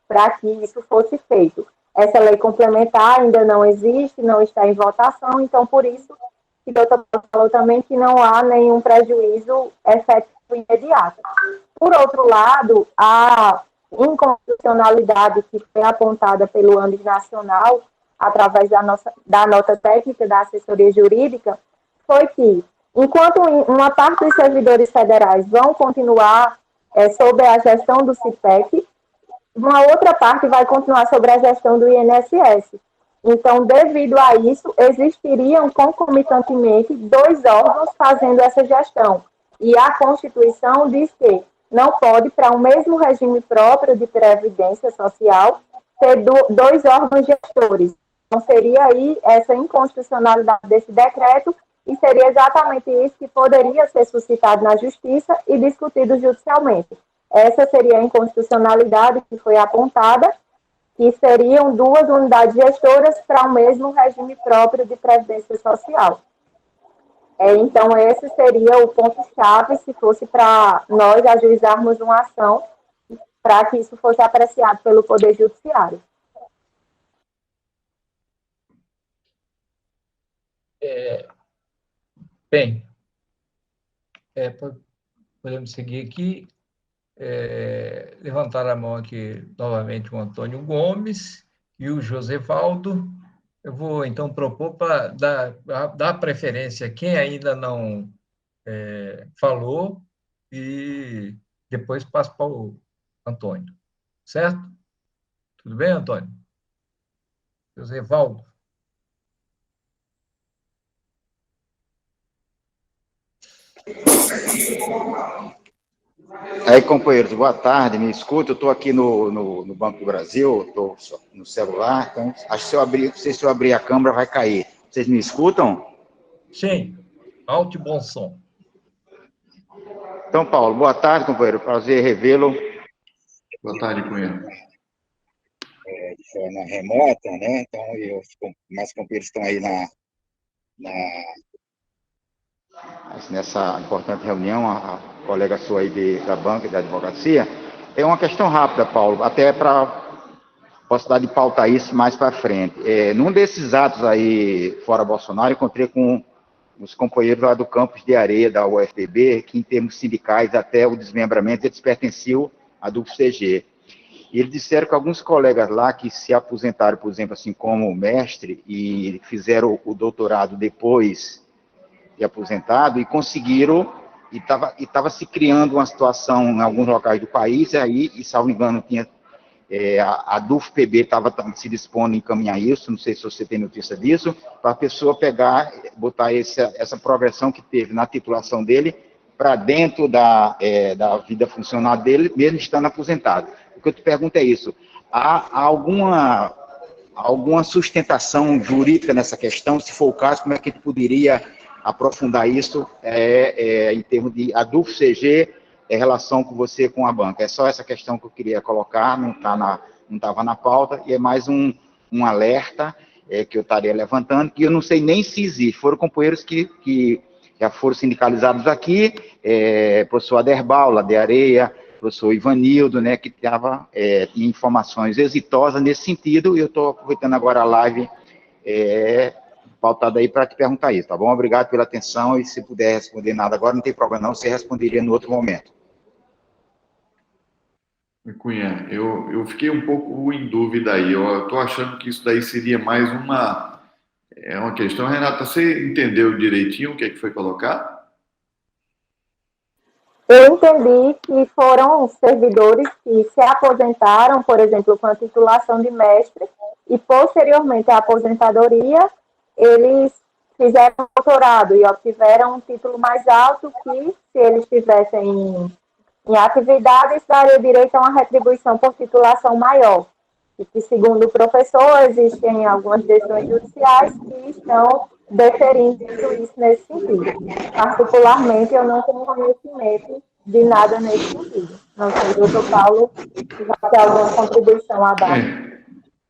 para que isso fosse feito. Essa lei complementar ainda não existe, não está em votação, então, por isso, que o doutor falou também que não há nenhum prejuízo efetivo imediato. Por outro lado, a inconstitucionalidade que foi apontada pelo âmbito nacional, através da nota técnica da assessoria jurídica, foi que, enquanto uma parte dos servidores federais vão continuar sob a gestão do CIPEC, uma outra parte vai continuar sob a gestão do INSS. Então, devido a isso, existiriam concomitantemente 2 órgãos fazendo essa gestão. E a Constituição diz que não pode, para o mesmo regime próprio de previdência social, ter 2 órgãos gestores. Então, seria aí essa inconstitucionalidade desse decreto, e seria exatamente isso que poderia ser suscitado na Justiça e discutido judicialmente. Essa seria a inconstitucionalidade que foi apontada, que seriam 2 unidades gestoras para o mesmo regime próprio de previdência social. Então, esse seria o ponto-chave se fosse para nós ajuizarmos uma ação para que isso fosse apreciado pelo Poder Judiciário. Bem, podemos seguir aqui. Levantar a mão aqui novamente o Antônio Gomes e o Josevaldo. Eu vou, então, propor para dar preferência a quem ainda não falou e depois passo para o Antônio. Certo? Tudo bem, Antônio? Josevaldo. Aí, companheiros, boa tarde, me escuta, eu estou aqui no Banco do Brasil, estou no celular, então, acho que não sei se eu abrir a câmera vai cair. Vocês me escutam? Sim, alto e bom som. Então, Paulo, boa tarde, companheiro, prazer revê-lo. Boa tarde, Cunha. De forma remota, né, então, os mais companheiros estão aí nessa importante reunião, a colega sua aí da banca e da advocacia. É uma questão rápida, Paulo, até para possibilidade de pautar isso mais para frente. Num desses atos aí, fora Bolsonaro, encontrei com os companheiros lá do campus de areia da UFPB, que em termos sindicais, até o desmembramento, eles pertenciam à UFCG. E eles disseram que alguns colegas lá que se aposentaram, por exemplo, assim como mestre, e fizeram o doutorado depois de aposentado, e conseguiram, e estava se criando uma situação em alguns locais do país, e salvo engano, tinha a DUFPB estava se dispondo a encaminhar isso, não sei se você tem notícia disso, para a pessoa pegar, botar essa progressão que teve na titulação dele para dentro da vida funcional dele, mesmo estando aposentado. O que eu te pergunto é isso, há alguma sustentação jurídica nessa questão? Se for o caso, como é que a gente poderia aprofundar isso em termos de a DUFCG, relação com você com a banca? É só essa questão que eu queria colocar, não estava na pauta, e é mais um alerta que eu estaria levantando, que eu não sei nem se existe. Foram companheiros que já foram sindicalizados aqui, professor Aderbal, lá de Areia, professor Ivanildo, né, que tinha informações exitosas nesse sentido, e eu estou aproveitando agora a live pautada aí para te perguntar isso, tá bom? Obrigado pela atenção, e se puder responder nada agora, não tem problema não, você responderia no outro momento. Cunha, eu fiquei um pouco em dúvida aí, eu estou achando que isso daí seria mais uma questão. Renata, você entendeu direitinho o que é que foi colocado? Eu entendi que foram servidores que se aposentaram, por exemplo, com a titulação de mestre, e posteriormente à aposentadoria, eles fizeram doutorado e obtiveram um título mais alto que, se eles estivessem em atividade, isso daria direito a uma retribuição por titulação maior. E que, segundo o professor, existem algumas decisões judiciais que estão deferindo isso nesse sentido. Particularmente, eu não tenho conhecimento de nada nesse sentido. Não sei, doutor Paulo, se vai ter alguma contribuição a dar.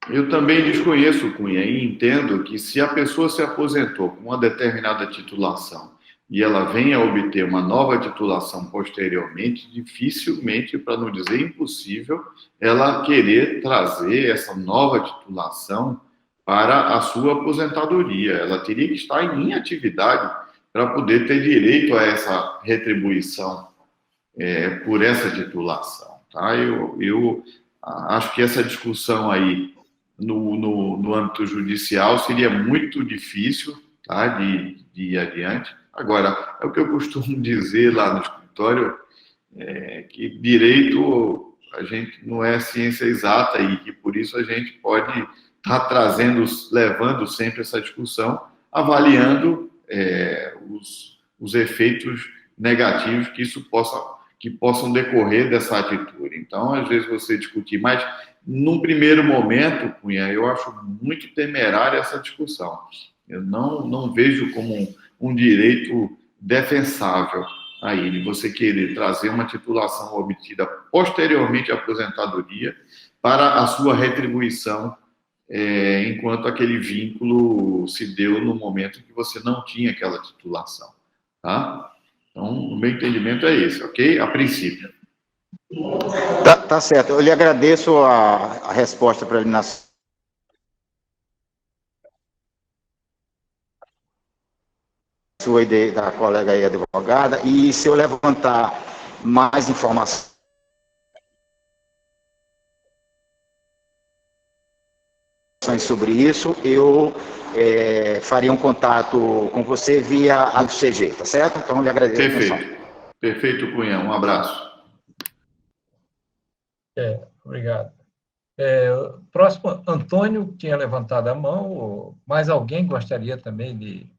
Eu também desconheço, Cunha, e entendo que se a pessoa se aposentou com uma determinada titulação e ela vem a obter uma nova titulação posteriormente, dificilmente, para não dizer impossível, ela querer trazer essa nova titulação para a sua aposentadoria. Ela teria que estar em atividade para poder ter direito a essa retribuição por essa titulação. Tá? Eu acho que essa discussão aí no âmbito judicial seria muito difícil, tá, de ir adiante. Agora, é o que eu costumo dizer lá no escritório, que direito a gente não é ciência exata e que por isso a gente pode estar levando sempre essa discussão, avaliando os efeitos negativos que possam decorrer dessa atitude. Então, às vezes você discutir, mas num primeiro momento, Cunha, eu acho muito temerária essa discussão. Eu não vejo como um direito defensável aí, de você querer trazer uma titulação obtida posteriormente à aposentadoria para a sua retribuição, enquanto aquele vínculo se deu no momento em que você não tinha aquela titulação. Tá? Então, o meu entendimento é esse, ok? A princípio. Tá certo. Eu lhe agradeço a resposta preliminar sua e da colega aí, advogada, e se eu levantar mais informações sobre isso, eu faria um contato com você via a CG, tá certo? Então, eu lhe agradeço. Perfeito. Perfeito, Cunha. Um abraço. Obrigado. Próximo, Antônio tinha levantado a mão. Mais alguém gostaria também de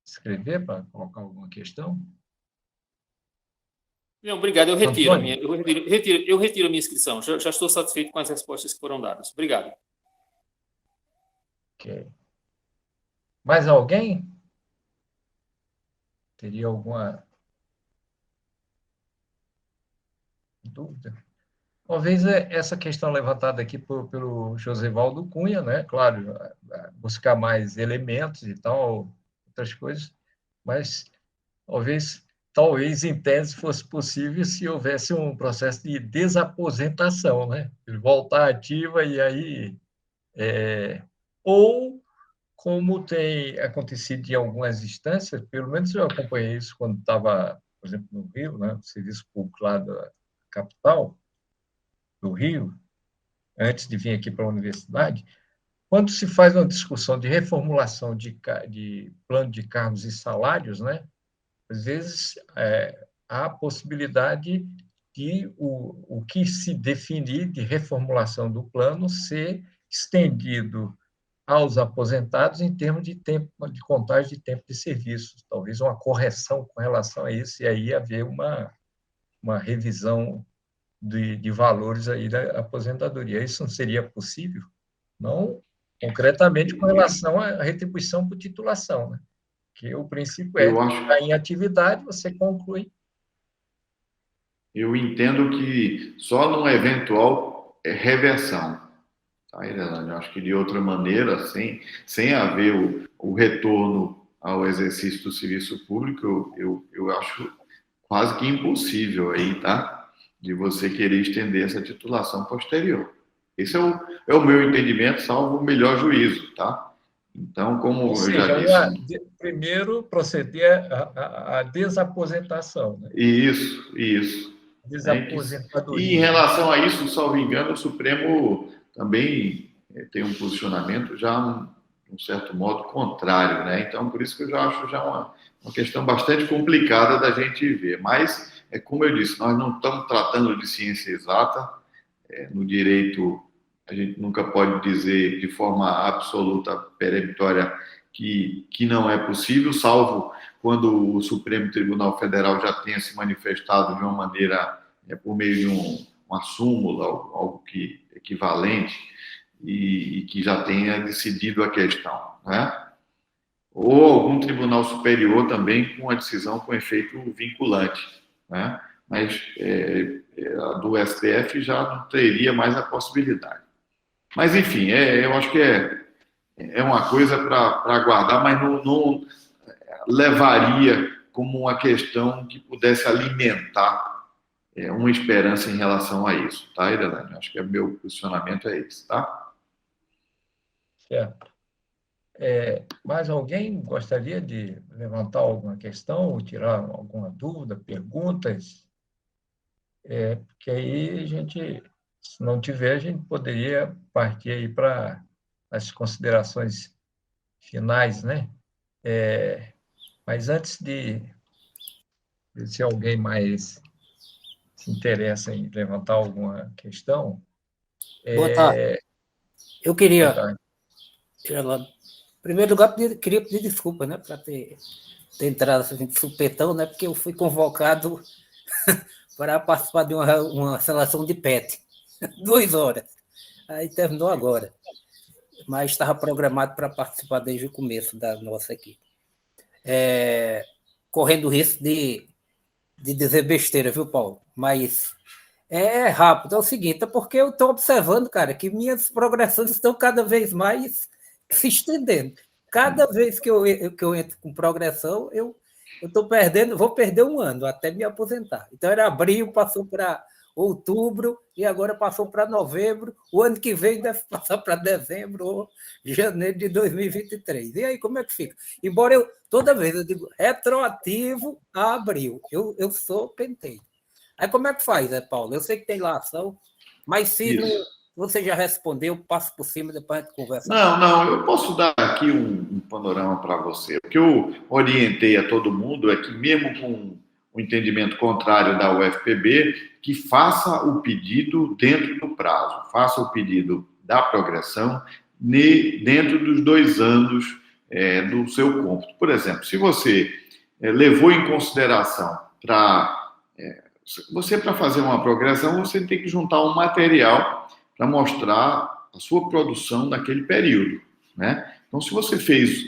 escrever para colocar alguma questão? Não, obrigado. Eu retiro Antônio. eu retiro a minha inscrição. Já estou satisfeito com as respostas que foram dadas. Obrigado. Ok. Mais alguém? Teria alguma dúvida? Talvez essa questão levantada aqui pelo Josivaldo Cunha, né? Claro, buscar mais elementos e tal, outras coisas, mas talvez em tese fosse possível se houvesse um processo de desaposentação, né? Ele voltar ativa e aí... ou, como tem acontecido em algumas instâncias, pelo menos eu acompanhei isso quando estava, por exemplo, no Rio, né? No serviço público lá da capital, do Rio, antes de vir aqui para a universidade, quando se faz uma discussão de reformulação de plano de cargos e salários, né, às vezes há a possibilidade de o que se definir de reformulação do plano ser estendido aos aposentados em termos de tempo, de contagem de tempo de serviço, talvez uma correção com relação a isso, e aí haver uma revisão de valores aí da aposentadoria. Isso não seria possível? Não concretamente com relação à retribuição por titulação, né? Que o princípio estar em atividade, você conclui. Eu entendo que só numa eventual reversão. Tá, Irelane? Eu acho que de outra maneira, sem haver o retorno ao exercício do serviço público, eu acho quase que impossível aí, tá? De você querer estender essa titulação posterior. Esse é o meu entendimento, salvo o melhor juízo, tá? Então, como eu já disse... Primeiro, proceder à desaposentação. Né? Isso. Desaposentadoria. E em relação a isso, salvo engano, o Supremo também tem um posicionamento já, de um certo modo, contrário, né? Então, por isso que eu já acho uma questão bastante complicada da gente ver. Mas, como eu disse, nós não estamos tratando de ciência exata. No direito, a gente nunca pode dizer de forma absoluta, peremptória, que não é possível, salvo quando o Supremo Tribunal Federal já tenha se manifestado de uma maneira, por meio de uma súmula, algo equivalente, e que já tenha decidido a questão, né? Ou algum tribunal superior também com a decisão com efeito vinculante, né? Mas a do STF já não teria mais a possibilidade. Mas, enfim, eu acho que é uma coisa para aguardar, mas não levaria como uma questão que pudesse alimentar uma esperança em relação a isso, tá, Irelane? Acho que meu posicionamento é esse, tá? Certo. Mais alguém gostaria de levantar alguma questão, ou tirar alguma dúvida, perguntas? Porque aí a gente, se não tiver, a gente poderia partir aí para as considerações finais, né? Mas antes de se alguém mais se interessa em levantar alguma questão. Boa tarde. Eu queria, em primeiro lugar, queria pedir desculpa, né, para ter entrado assim, de supetão, né, porque eu fui convocado para participar de uma seleção de PET, 2 horas. Aí terminou agora, mas estava programado para participar desde o começo da nossa equipe. Correndo o risco de dizer besteira, viu, Paulo? Mas é rápido, é o seguinte, é porque eu estou observando, cara, que minhas progressões estão cada vez mais se estendendo. Cada vez que eu entro com progressão, eu estou perdendo, vou perder 1 ano até me aposentar. Então, era abril, passou para outubro, e agora passou para novembro. O ano que vem deve passar para dezembro ou janeiro de 2023. E aí, como é que fica? Embora toda vez eu digo retroativo a abril, eu sou penteio. Aí como é que faz, Paulo? Eu sei que tem lá ação, mas se não, você já respondeu, passo por cima, depois a gente conversa. Não, eu posso dar aqui um panorama para você. O que eu orientei a todo mundo é que, mesmo com o entendimento contrário da UFPB, que faça o pedido dentro do prazo, faça o pedido da progressão dentro dos 2 anos do seu cômputo. Por exemplo, se você levou em consideração para fazer uma progressão, você tem que juntar um material para mostrar a sua produção naquele período, né? Então, se você fez,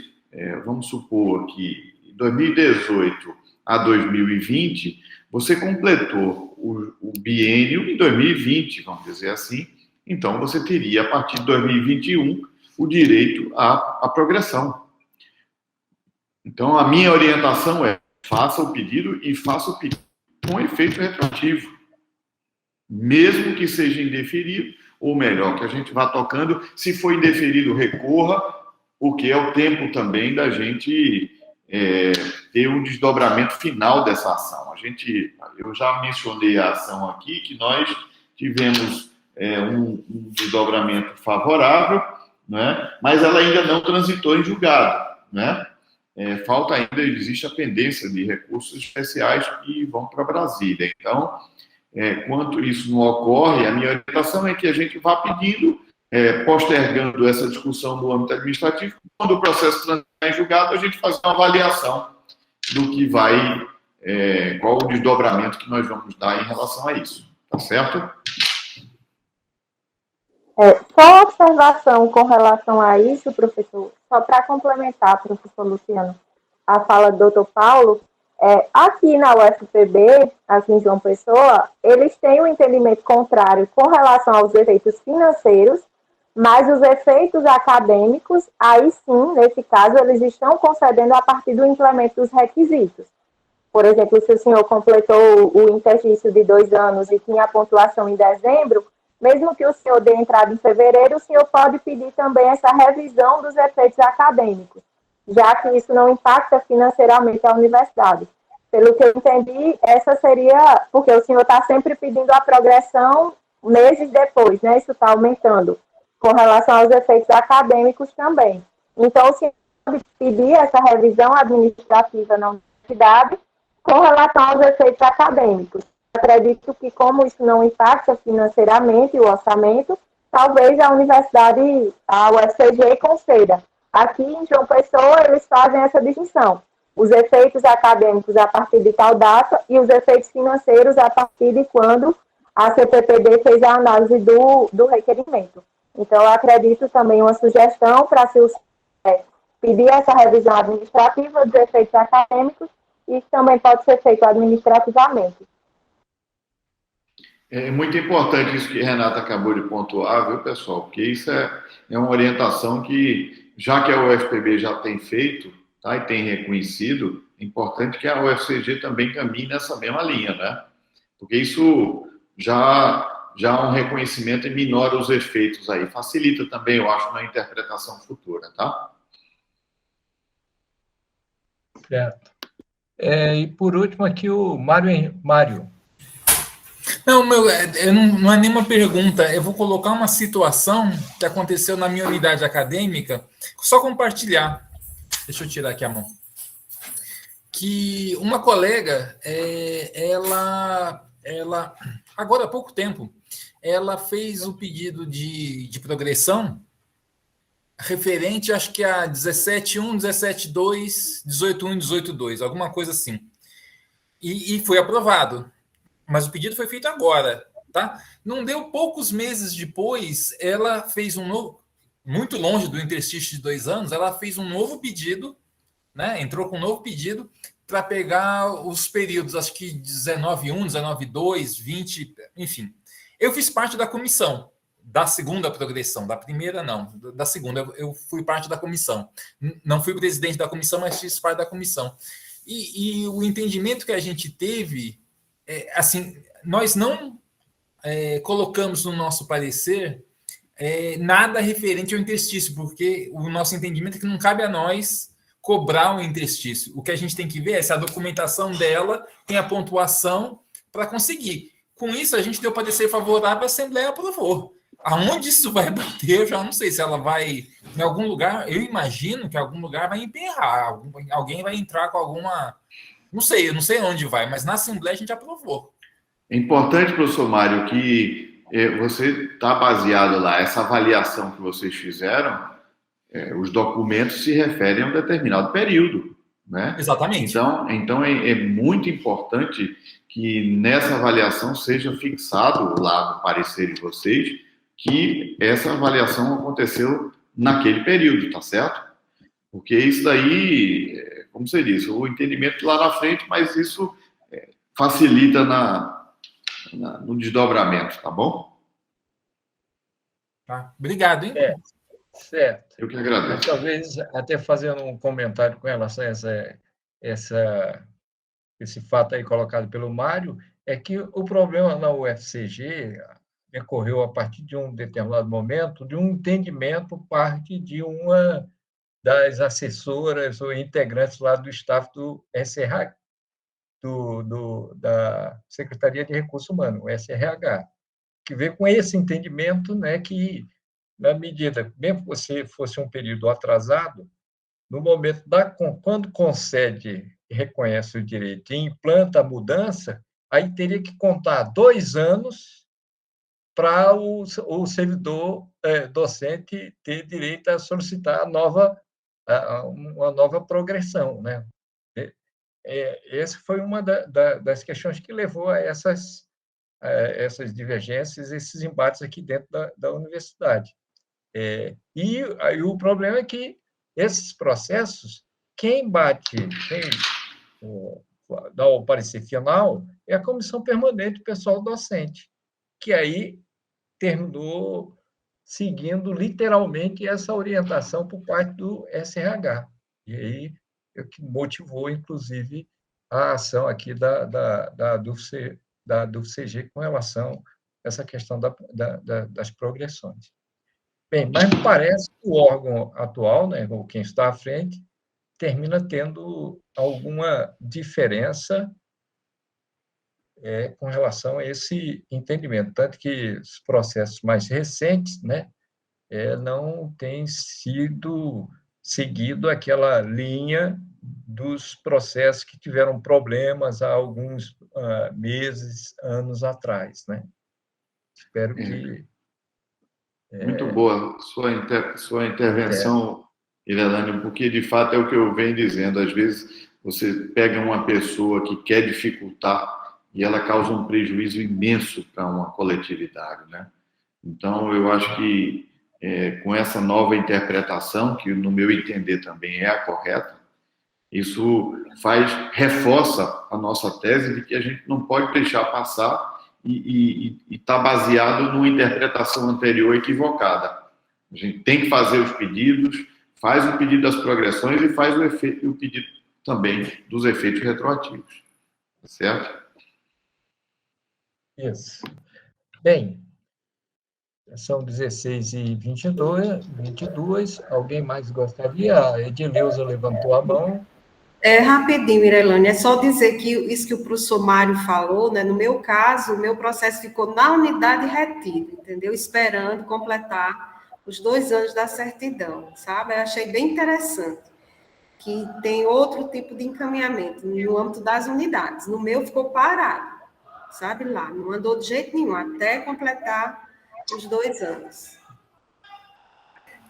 vamos supor que de 2018 a 2020, você completou o biênio em 2020, vamos dizer assim, então você teria, a partir de 2021, o direito à progressão. Então, a minha orientação é: faça o pedido e faça o pedido com efeito retroativo, mesmo que seja indeferido, ou melhor, que a gente vá tocando. Se for indeferido, recorra, porque é o tempo também da gente ter um desdobramento final dessa ação. Eu já mencionei a ação aqui, que nós tivemos um desdobramento favorável, né? Mas ela ainda não transitou em julgado, né? Falta ainda, existe a pendência de recursos especiais que vão para Brasília. Então, quanto isso não ocorre, a minha orientação é que a gente vá pedindo, postergando essa discussão no âmbito administrativo. Quando o processo transitar em julgado, a gente faz uma avaliação do que vai, qual o desdobramento que nós vamos dar em relação a isso. Tá certo? Só observação com relação a isso, professor, só para complementar, professor Luciano, a fala do doutor Paulo, aqui na UFPB, aqui em João Pessoa, eles têm um entendimento contrário com relação aos efeitos financeiros, mas os efeitos acadêmicos, aí sim, nesse caso, eles estão concedendo a partir do implemento dos requisitos. Por exemplo, se o senhor completou o interstício de 2 anos e tinha a pontuação em dezembro, mesmo que o senhor dê entrada em fevereiro, o senhor pode pedir também essa revisão dos efeitos acadêmicos, já que isso não impacta financeiramente a universidade. Pelo que eu entendi, essa seria, porque o senhor está sempre pedindo a progressão meses depois, né? Isso está aumentando, com relação aos efeitos acadêmicos também. Então, o senhor pode pedir essa revisão administrativa na universidade com relação aos efeitos acadêmicos. Acredito que, como isso não impacta financeiramente o orçamento, talvez a universidade, a UFCG, conceda. Aqui em João Pessoa, eles fazem essa distinção. Os efeitos acadêmicos a partir de tal data e os efeitos financeiros a partir de quando a CPPD fez a análise do requerimento. Então, eu acredito também uma sugestão para se pedir essa revisão administrativa dos efeitos acadêmicos, e isso também pode ser feito administrativamente. É muito importante isso que a Renata acabou de pontuar, viu, pessoal? Porque isso é uma orientação que, já que a UFPB já tem feito, tá, e tem reconhecido, é importante que a UFCG também caminhe nessa mesma linha, né? Porque isso já há um reconhecimento e minora os efeitos aí. Facilita também, eu acho, na interpretação futura, tá? Certo. E, por último, aqui o Mário. Não, não é nenhuma pergunta. Eu vou colocar uma situação que aconteceu na minha unidade acadêmica, só compartilhar. Deixa eu tirar aqui a mão. Que uma colega, ela agora há pouco tempo, ela fez o pedido de progressão referente, acho que a 17.1, 17.2, 18.1 e 18.2, alguma coisa assim. E foi aprovado. Mas o pedido foi feito agora, tá? Não deu poucos meses depois, ela fez um novo, muito longe do interstício de 2 anos, ela fez um novo pedido, né? Entrou com um novo pedido para pegar os períodos, acho que 19.1, 19.2, 20, enfim. Eu fiz parte da comissão da segunda progressão, da primeira não, da segunda, eu fui parte da comissão. Não fui presidente da comissão, mas fiz parte da comissão. E o entendimento que a gente teve, assim, nós não colocamos no nosso parecer nada referente ao interstício, porque o nosso entendimento é que não cabe a nós cobrar o interstício. O que a gente tem que ver é se a documentação dela tem a pontuação para conseguir. Com isso, a gente deu parecer favorável, a Assembleia aprovou. Aonde isso vai bater, eu já não sei. Se ela vai, em algum lugar, eu imagino que algum lugar vai emperrar, alguém vai entrar com alguma... Não sei, eu não sei onde vai, mas na Assembleia a gente aprovou. É importante, professor Mário, que você está baseado lá, essa avaliação que vocês fizeram, os documentos se referem a um determinado período, né? Exatamente. Então é muito importante que nessa avaliação seja fixado lá no parecer de vocês que essa avaliação aconteceu naquele período, tá certo? Porque isso daí, como você disse, o entendimento lá na frente, mas isso facilita no desdobramento, tá bom? Tá. Obrigado, hein? Certo. Eu que agradeço. Mas, talvez, até fazendo um comentário com relação a esse fato aí colocado pelo Mário, é que o problema na UFCG decorreu a partir de um determinado momento de um entendimento por parte de uma das assessoras ou integrantes lá do staff do SRH, da Secretaria de Recursos Humanos, o SRH, que veio com esse entendimento, né, que, na medida, mesmo que você fosse um período atrasado, no momento quando concede e reconhece o direito e implanta a mudança, aí teria que contar 2 anos para o servidor docente ter direito a solicitar uma nova progressão, né? Essa foi uma das questões que levou a essas divergências, esses embates aqui dentro da universidade. E aí o problema é que esses processos, quem dá o parecer final é a comissão permanente do pessoal docente, que aí terminou seguindo literalmente essa orientação por parte do SRH. E aí é o que motivou, inclusive, a ação aqui da DUFCG com relação a essa questão das progressões. Bem, mas me parece que o órgão atual, né, ou quem está à frente, termina tendo alguma diferença com relação a esse entendimento, tanto que os processos mais recentes, né, não têm sido seguido aquela linha dos processos que tiveram problemas há alguns meses, anos atrás, né? Espero que... Muito boa sua intervenção, Irelane, porque, de fato, é o que eu venho dizendo. Às vezes, você pega uma pessoa que quer dificultar e ela causa um prejuízo imenso para uma coletividade, né? Então, eu acho que com essa nova interpretação, que no meu entender também é a correta, isso reforça a nossa tese de que a gente não pode deixar passar e está baseado numa interpretação anterior equivocada. A gente tem que fazer os pedidos, faz o pedido das progressões e faz o pedido também dos efeitos retroativos. Certo? Isso. Bem, são 16h22. Alguém mais gostaria? A Edileuza levantou a mão. Rapidinho, Irelane, é só dizer que isso que o professor Mário falou, né? No meu caso, o meu processo ficou na unidade retida, entendeu? Esperando completar os 2 anos da certidão, sabe? Eu achei bem interessante que tem outro tipo de encaminhamento no âmbito das unidades. No meu ficou parado, sabe lá, não andou de jeito nenhum, até completar os 2 anos.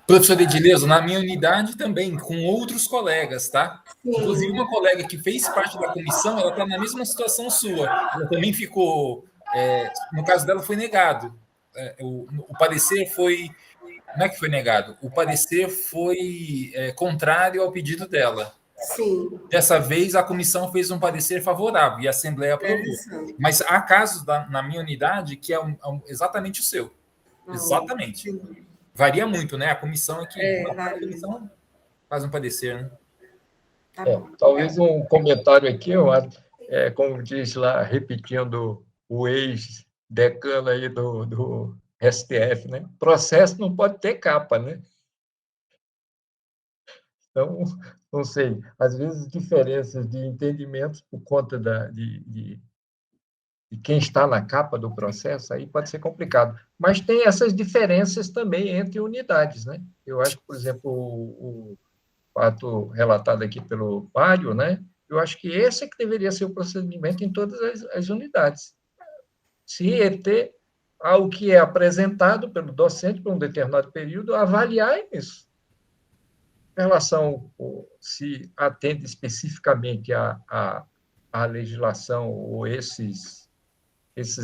Professor Edileuza, na minha unidade também, com outros colegas, tá? Sim. Inclusive, uma colega que fez parte da comissão, ela está na mesma situação sua. Ela também ficou, no caso dela, foi negado. O parecer foi... Não é que foi negado, o parecer foi contrário ao pedido dela. Sim. Dessa vez, a comissão fez um parecer favorável e a Assembleia aprovou. Mas há casos na minha unidade que é exatamente o seu. Exatamente. Sim. Varia muito, né? A comissão é que varia. a comissão faz um parecer, né? Talvez um comentário aqui, como diz lá, repetindo o ex-decano aí do STF, né? Processo não pode ter capa, né? Então, não sei, às vezes diferenças de entendimentos por conta de quem está na capa do processo, aí pode ser complicado. Mas tem essas diferenças também entre unidades, né? Eu acho que, por exemplo, o fato relatado aqui pelo Mário, né? Eu acho que esse é que deveria ser o procedimento em todas as unidades. Se ET, ao que é apresentado pelo docente por um determinado período, avaliar isso. Em relação se atende especificamente à legislação ou esses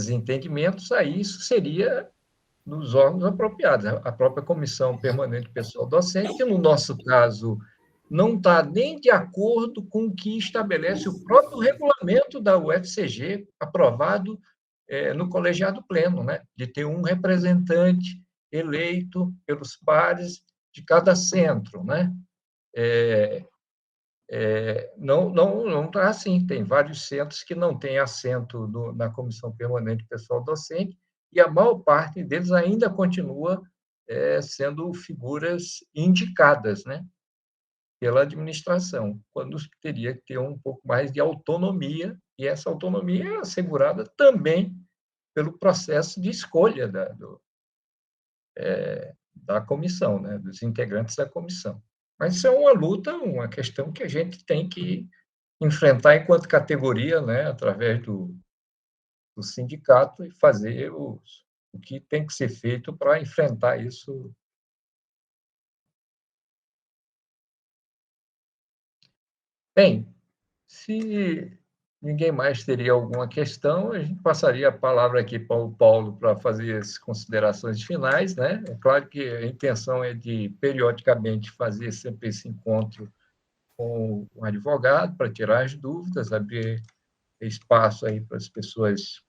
entendimentos, aí isso seria nos órgãos apropriados. A própria Comissão Permanente Pessoal Docente, que, no nosso caso, não está nem de acordo com o que estabelece o próprio regulamento da UFCG, aprovado no colegiado pleno, né? De ter um representante eleito pelos pares de cada centro, né? Não está assim. Tem vários centros que não têm assento na Comissão Permanente Pessoal Docente, e a maior parte deles ainda continua sendo figuras indicadas, né, pela administração, quando teria que ter um pouco mais de autonomia, e essa autonomia é assegurada também pelo processo de escolha da comissão, né, dos integrantes da comissão. Mas isso é uma luta, uma questão que a gente tem que enfrentar enquanto categoria, né, através do sindicato, e fazer o que tem que ser feito para enfrentar isso. Bem, se ninguém mais teria alguma questão, a gente passaria a palavra aqui para o Paulo para fazer as considerações finais, né? É claro que a intenção é de, periodicamente, fazer sempre esse encontro com o advogado para tirar as dúvidas, abrir espaço aí para as pessoas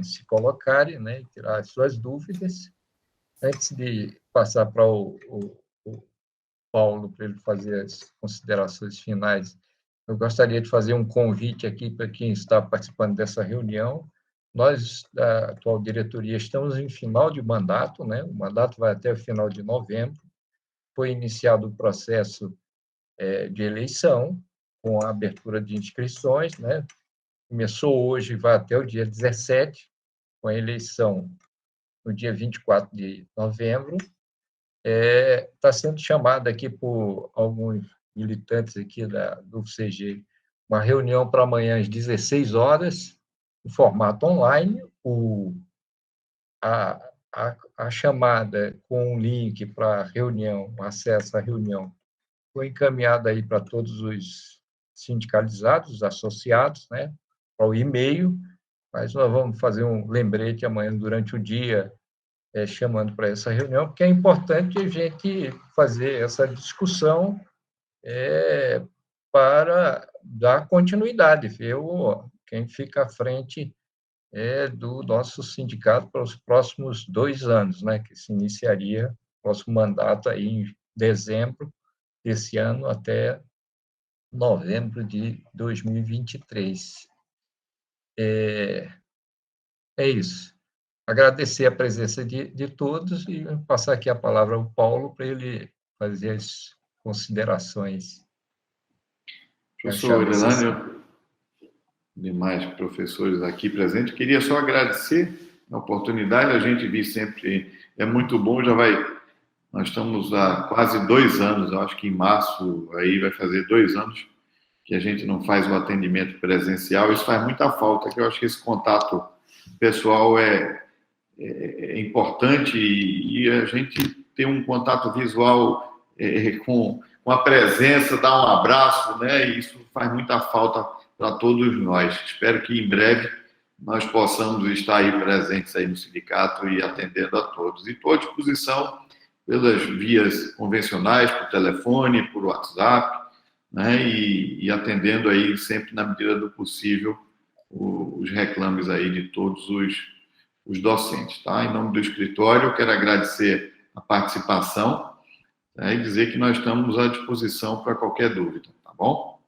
se colocarem, né, e tirar as suas dúvidas. Antes de passar para o Paulo, para ele fazer as considerações finais, eu gostaria de fazer um convite aqui para quem está participando dessa reunião. Nós, da atual diretoria, estamos em final de mandato, né? O mandato vai até o final de novembro. Foi iniciado o processo de eleição, com a abertura de inscrições, né? Começou hoje, vai até o dia 17, com a eleição no dia 24 de novembro. Está sendo chamada aqui por alguns militantes aqui do UFCG, uma reunião para amanhã às 16 horas, em formato online. A chamada com um link para a reunião, acesso à reunião, foi encaminhada aí para todos os sindicalizados, os associados, né, para o e-mail, mas nós vamos fazer um lembrete amanhã durante o dia, chamando para essa reunião, porque é importante a gente fazer essa discussão para dar continuidade, ver quem fica à frente do nosso sindicato para os próximos 2 anos, né, que se iniciaria o próximo mandato aí em dezembro desse ano até novembro de 2023. É isso. Agradecer a presença de todos e passar aqui a palavra ao Paulo para ele fazer as considerações. Professor Irelânio, demais professores aqui presentes, queria só agradecer a oportunidade, a gente viu sempre, é muito bom, nós estamos há quase 2 anos, eu acho que em março aí vai fazer 2 anos que a gente não faz o atendimento presencial, isso faz muita falta, que eu acho que esse contato pessoal é importante e a gente ter um contato visual com a presença, dar um abraço, né? Isso faz muita falta para todos nós. Espero que em breve nós possamos estar aí presentes aí no sindicato e atendendo a todos. E estou à disposição pelas vias convencionais, por telefone, por WhatsApp, né? E atendendo aí sempre na medida do possível os reclames aí de todos os docentes, tá? Em nome do escritório, eu quero agradecer a participação, né, e dizer que nós estamos à disposição para qualquer dúvida, tá bom?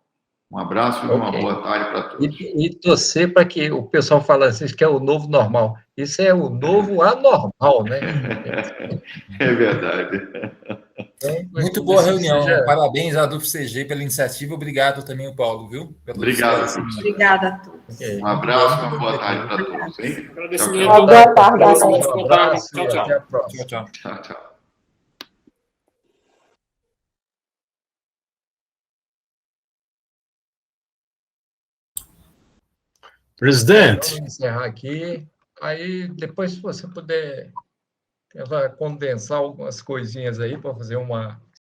Um abraço e uma boa tarde para todos. E torcer para que o pessoal fala assim, que é o novo normal. Isso é o novo anormal, né? É verdade. Muito boa reunião. Parabéns à DUFCG pela iniciativa. Obrigado também, Paulo, viu? Obrigado. Obrigada a todos. Um abraço e uma boa tarde para todos. Hein? Boa tarde. Um abraço. Tchau, tchau. Até a próxima. Tchau, tchau. Presidente. Vamos encerrar aqui. Aí, depois, se você puder condensar algumas coisinhas aí para fazer uma